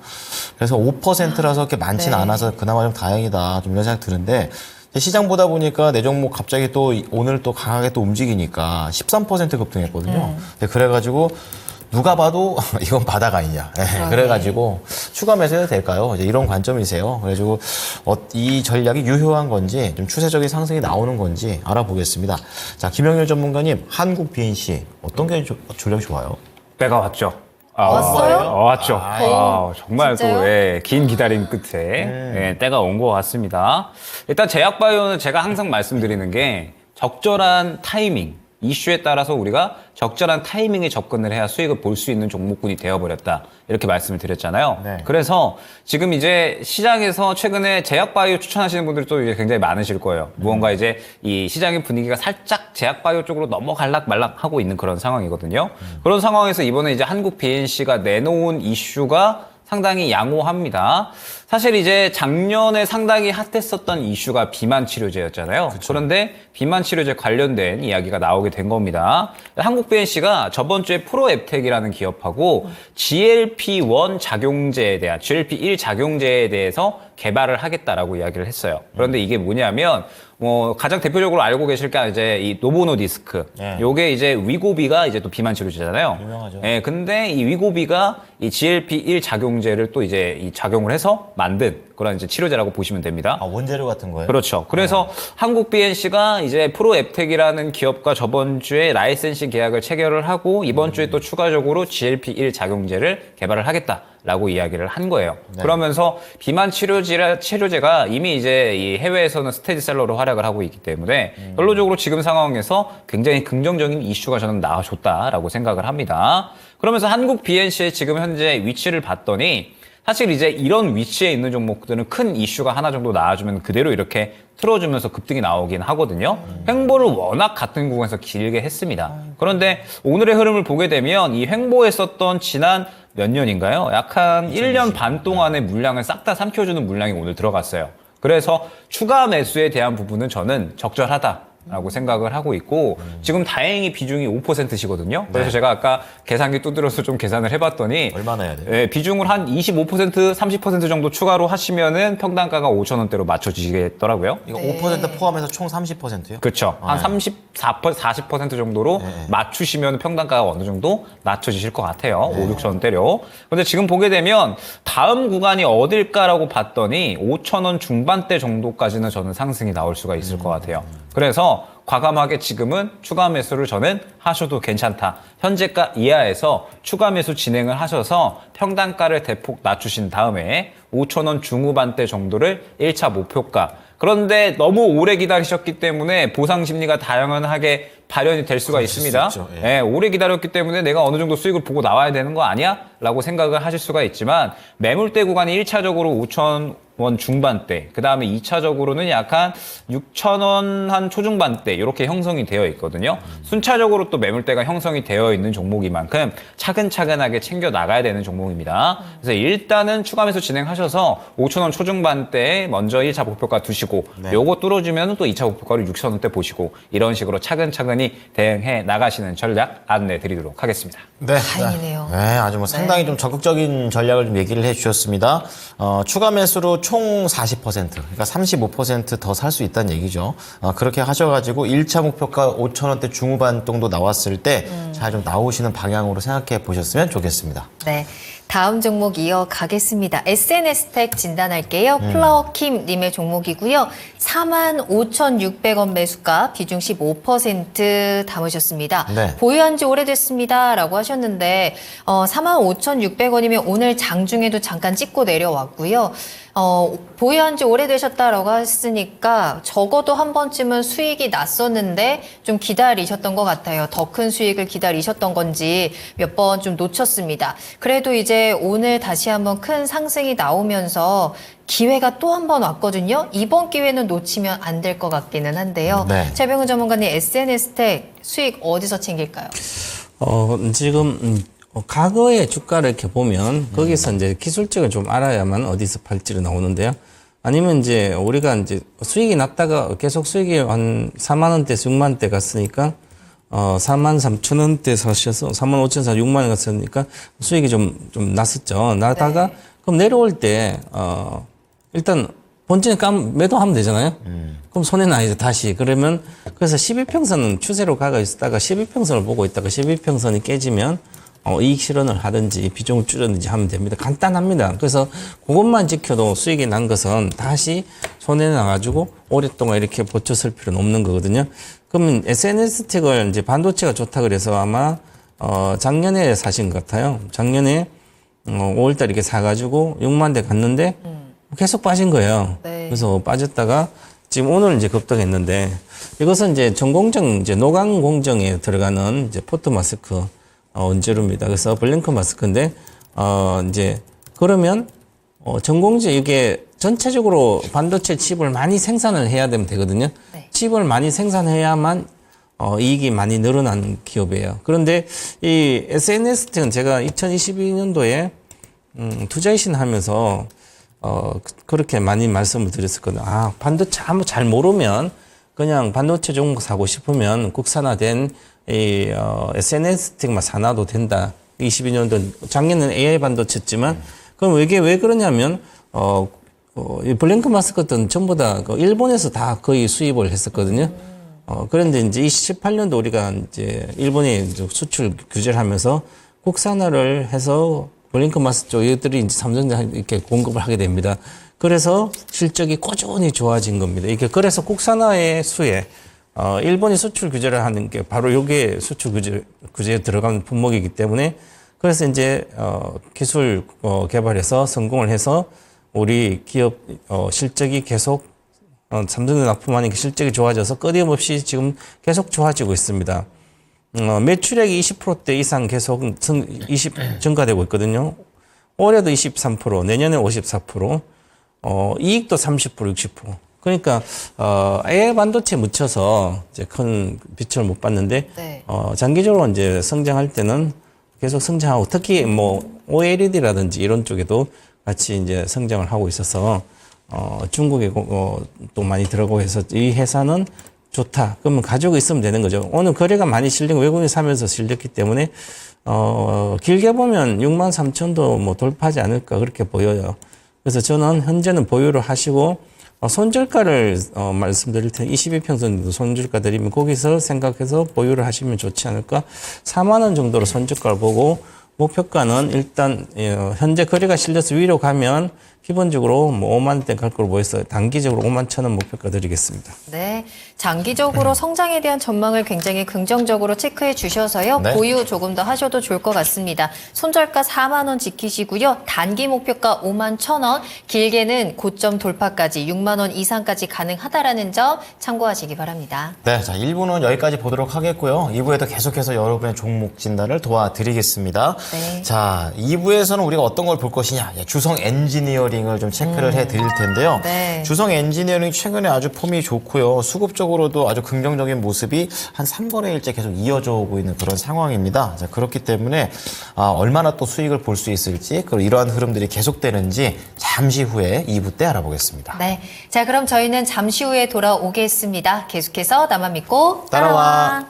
[SPEAKER 2] 그래서 5%라서 그렇게 많지는
[SPEAKER 1] 네.
[SPEAKER 2] 않아서 그나마 좀 다행이다. 좀 이런 생각 드는데 시장 보다 보니까 내 종목 갑자기 또 오늘 또 강하게 또 움직이니까 13% 급등했거든요. 근데 그래가지고 누가 봐도 이건 바닥 아니냐. 그래가지고 추가 매수해도 될까요? 이제 이런 관점이세요. 그래가지고 이 전략이 유효한 건지 좀 추세적인 상승이 나오는 건지 알아보겠습니다. 자, 김영렬 전문가님, 한국 BNC 어떤 게 전략이 좋아요?
[SPEAKER 3] 때가 왔죠.
[SPEAKER 1] 왔어요?
[SPEAKER 3] 왔죠. 정말
[SPEAKER 1] 진짜요?
[SPEAKER 3] 또 긴 기다림 끝에 때가 온 것 같습니다. 일단 제약바이오는 제가 항상 말씀드리는 게 적절한 타이밍, 이슈에 따라서 우리가 적절한 타이밍에 접근을 해야 수익을 볼 수 있는 종목군이 되어버렸다. 이렇게 말씀을 드렸잖아요.
[SPEAKER 2] 네.
[SPEAKER 3] 그래서 지금 이제 시장에서 최근에 제약바이오 추천하시는 분들이 또 이제 굉장히 많으실 거예요. 무언가 이제 이 시장의 분위기가 살짝 제약바이오 쪽으로 넘어갈락 말락 하고 있는 그런 상황이거든요. 그런 상황에서 이번에 이제 한국 BNC가 내놓은 이슈가 상당히 양호합니다. 사실 이제 작년에 상당히 핫했었던 이슈가 비만 치료제였잖아요. 그런데 비만 치료제 관련된 이야기가 나오게 된 겁니다. 한국 BNC가 저번 주에 프로앱텍이라는 기업하고 GLP-1 작용제에 대한 GLP-1 작용제에 대해서 개발을 하겠다라고 이야기를 했어요. 그런데 이게 뭐냐면 가장 대표적으로 알고 계실 게 이제 이 노보노디스크.
[SPEAKER 2] 네.
[SPEAKER 3] 요게 이제 위고비가 이제 또 비만 치료제잖아요.
[SPEAKER 2] 유명하죠.
[SPEAKER 3] 예, 근데 이 위고비가 이 GLP-1 작용제를 또 이제 이 작용을 해서 만든 그런 이제 치료제라고 보시면 됩니다.
[SPEAKER 2] 아, 원재료 같은 거예요?
[SPEAKER 3] 그렇죠. 그래서 한국 BNC가 이제 프로앱텍이라는 기업과 저번 주에 라이센싱 계약을 체결을 하고 이번 주에 또 추가적으로 GLP-1 작용제를 개발을 하겠다라고 이야기를 한 거예요. 그러면서 비만 치료제가 이미 이제 이 해외에서는 스테디셀러로 활약을 하고 있기 때문에 결론적으로 지금 상황에서 굉장히 긍정적인 이슈가 저는 나와줬다라고 생각을 합니다. 그러면서 한국 BNC의 지금 현재 위치를 봤더니 사실 이제 이런 위치에 있는 종목들은 큰 이슈가 하나 정도 나와주면 그대로 이렇게 틀어주면서 급등이 나오긴 하거든요. 횡보를 워낙 같은 구간에서 길게 했습니다. 그런데 오늘의 흐름을 보게 되면 이 횡보했었던 지난 몇 년인가요? 약 한 1년 반 동안의 물량을 싹 다 삼켜주는 물량이 오늘 들어갔어요. 그래서 추가 매수에 대한 부분은 저는 적절하다라고 생각을 하고 있고 지금 다행히 비중이 5%시거든요. 그래서 제가 아까 계산기 두드려서 좀 계산을 해봤더니
[SPEAKER 2] 얼마나 해야 돼요?
[SPEAKER 3] 예, 비중을 한 25%, 30% 정도 추가로 하시면은 평단가가 5,000원대로 맞춰지겠더라고요.
[SPEAKER 2] 이거 5% 포함해서 총 30%요?
[SPEAKER 3] 그렇죠. 한 40% 정도로 맞추시면 평단가가 어느 정도 낮춰지실 것 같아요. 5, 6,000원대로. 근데 지금 보게 되면 다음 구간이 어딜까라고 봤더니 5,000원 중반대 정도까지는 저는 상승이 나올 수가 있을 것 같아요. 그래서 과감하게 지금은 추가 매수를 저는 하셔도 괜찮다. 현재가 이하에서 추가 매수 진행을 하셔서 평단가를 대폭 낮추신 다음에 5,000원 중후반대 정도를 1차 목표가. 그런데 너무 오래 기다리셨기 때문에 보상 심리가 다양하게 발현이 될 수가 있습니다.
[SPEAKER 2] 수 있죠. 예.
[SPEAKER 3] 예, 오래 기다렸기 때문에 내가 어느 정도 수익을 보고 나와야 되는 거 아니야? 라고 생각을 하실 수가 있지만 매물대 구간이 1차적으로 5,000원 중반대, 그 다음에 2차적으로는 약간 6,000원 한 초중반대 이렇게 형성이 되어 있거든요. 순차적으로 또 매물대가 형성이 되어 있는 종목이만큼 차근차근하게 챙겨 나가야 되는 종목입니다. 그래서 일단은 추가 매수 진행하셔서 5,000원 초중반대에 먼저 1차 목표가 두시고 요거 뚫어주면 또 2차 목표가를 6,000원대 보시고 이런 식으로 차근차근히 대응해 나가시는 전략 안내 드리도록 하겠습니다.
[SPEAKER 2] 네.
[SPEAKER 1] 다행이네요.
[SPEAKER 2] 네, 아주 뭐 상당히 좀 적극적인 전략을 좀 얘기를 해 주셨습니다. 추가 매수로 총 40%, 그러니까 35% 더 살 수 있다는 얘기죠. 그렇게 하셔가지고 1차 목표가 5,000원대 중후반 정도 나왔을 때 잘 좀 나오시는 방향으로 생각해 보셨으면 좋겠습니다.
[SPEAKER 1] 네. 다음 종목 이어가겠습니다. SNS텍 진단할게요. 플라워킴님의 종목이고요. 45,600원 매수가 비중 15% 담으셨습니다.
[SPEAKER 2] 네.
[SPEAKER 1] 보유한 지 오래됐습니다. 라고 하셨는데 45,600원이면 오늘 장중에도 잠깐 찍고 내려왔고요. 보유한 지 오래되셨다라고 했으니까 적어도 한 번쯤은 수익이 났었는데 좀 기다리셨던 것 같아요. 더 큰 수익을 기다리셨던 건지 몇 번 좀 놓쳤습니다. 그래도 이제 오늘 다시 한번 큰 상승이 나오면서 기회가 또 한 번 왔거든요. 이번 기회는 놓치면 안 될 것 같기는 한데요.
[SPEAKER 2] 네.
[SPEAKER 1] 최병훈 전문가님, SNS텍 수익 어디서 챙길까요?
[SPEAKER 4] 지금 과거의 주가를 이렇게 보면 거기서 이제 기술적을 좀 알아야만 어디서 팔지를 나오는데요. 아니면 이제 우리가 이제 수익이 났다가 계속 수익이 한 4만 원대에서 6만 원대 갔으니까 4만 3천 원대 사셔서 4만 5천 6만 원 갔으니까 수익이 좀 났었죠. 나다가 그럼 내려올 때 일단 본진에 매도하면 되잖아요. 그럼 손해 나야죠, 다시. 그러면 그래서 12평선은 추세로 가가 있다가 12평선을 보고 있다가 12평선이 깨지면 이익 실현을 하든지 비중을 줄였든지 하면 됩니다. 간단합니다. 그래서 그것만 지켜도 수익이 난 것은 다시 손해 나가지고 오랫동안 이렇게 버텼을 필요는 없는 거거든요. 그러면 SNS텍을 이제 반도체가 좋다 그래서 아마 작년에 사신 것 같아요. 작년에 5월달 이렇게 사가지고 6만 대 갔는데 계속 빠진 거예요.
[SPEAKER 1] 네.
[SPEAKER 4] 그래서 빠졌다가 지금 오늘 이제 급등했는데 이것은 이제 전공정 이제 노강 공정에 들어가는 이제 포트 마스크 원재료입니다. 그래서 블랭크 마스크인데 이제 그러면 전공제 이게 전체적으로 반도체 칩을 많이 생산을 해야 되면 되거든요.
[SPEAKER 1] 네.
[SPEAKER 4] 칩을 많이 생산해야만 이익이 많이 늘어나는 기업이에요. 그런데 이 SNS텍은 제가 2022년도에 투자이신 하면서 그렇게 많이 말씀을 드렸었거든요. 반도체 아무 잘 모르면 그냥 반도체 종목 사고 싶으면 국산화된 이 SNS텍만 사놔도 된다. 22년도 작년에는 AI 반도체였지만 그럼 이게 왜 그러냐면 이 블랭크 마스크는 전부 다 일본에서 다 거의 수입을 했었거든요. 그런데 이제 2018년도 우리가 이제 일본에 이제 수출 규제를 하면서 국산화를 해서 블랭크 마스크 쪽 이것들이 이제 삼성에 이렇게 공급을 하게 됩니다. 그래서 실적이 꾸준히 좋아진 겁니다. 이게 그래서 국산화의 수에 일본이 수출 규제를 하는 게 바로 요게 수출 규제에 들어가는 품목이기 때문에 그래서 이제 기술 개발해서 성공을 해서 우리 기업 실적이 계속 삼성에 납품하는 게 실적이 좋아져서 끊임없이 지금 계속 좋아지고 있습니다. 매출액이 20%대 이상 계속 증가되고 있거든요. 올해도 23%, 내년에 54%, 이익도 30%, 60%. 그러니까 AI 반도체에 묻혀서 이제 큰 빛을 못 봤는데
[SPEAKER 1] 네.
[SPEAKER 4] 장기적으로 이제 성장할 때는 계속 성장하고 특히 뭐 OLED라든지 이런 쪽에도 같이 이제 성장을 하고 있어서 중국에 또 많이 들어가고 해서 이 회사는 좋다. 그러면 가지고 있으면 되는 거죠. 오늘 거래가 많이 실린 외국인이 사면서 실렸기 때문에 길게 보면 63,000도 뭐 돌파하지 않을까 그렇게 보여요. 그래서 저는 현재는 보유를 하시고 손절가를 말씀드릴 테니 22평선 손절가 드리면 거기서 생각해서 보유를 하시면 좋지 않을까. 4만 원 정도로 손절가를 보고 목표가는 일단 현재 거래가 실려서 위로 가면 기본적으로 뭐 5만 원대 갈 걸로 보여서 단기적으로 5만 1천 원 목표가 드리겠습니다.
[SPEAKER 1] 네, 장기적으로 성장에 대한 전망을 굉장히 긍정적으로 체크해 주셔서요.
[SPEAKER 2] 네.
[SPEAKER 1] 보유 조금 더 하셔도 좋을 것 같습니다. 손절가 4만 원 지키시고요. 단기 목표가 5만 1,000원, 길게는 고점 돌파까지 6만 원 이상까지 가능하다라는 점 참고하시기 바랍니다.
[SPEAKER 2] 네, 자 1부는 여기까지 보도록 하겠고요. 2부에도 계속해서 여러분의 종목 진단을 도와드리겠습니다.
[SPEAKER 1] 네.
[SPEAKER 2] 자 2부에서는 우리가 어떤 걸 볼 것이냐, 주성 엔지니어링을 좀 체크를 해드릴 텐데요.
[SPEAKER 1] 네.
[SPEAKER 2] 주성 엔지니어링 최근에 아주 폼이 좋고요. 수급적으로도 아주 긍정적인 모습이 한 3거래일째 계속 이어져 오고 있는 그런 상황입니다. 자, 그렇기 때문에 얼마나 또 수익을 볼 수 있을지, 그리고 이러한 흐름들이 계속되는지 잠시 후에 2부 때 알아보겠습니다.
[SPEAKER 1] 네, 자 그럼 저희는 잠시 후에 돌아오겠습니다. 계속해서 나만 믿고
[SPEAKER 2] 따라와.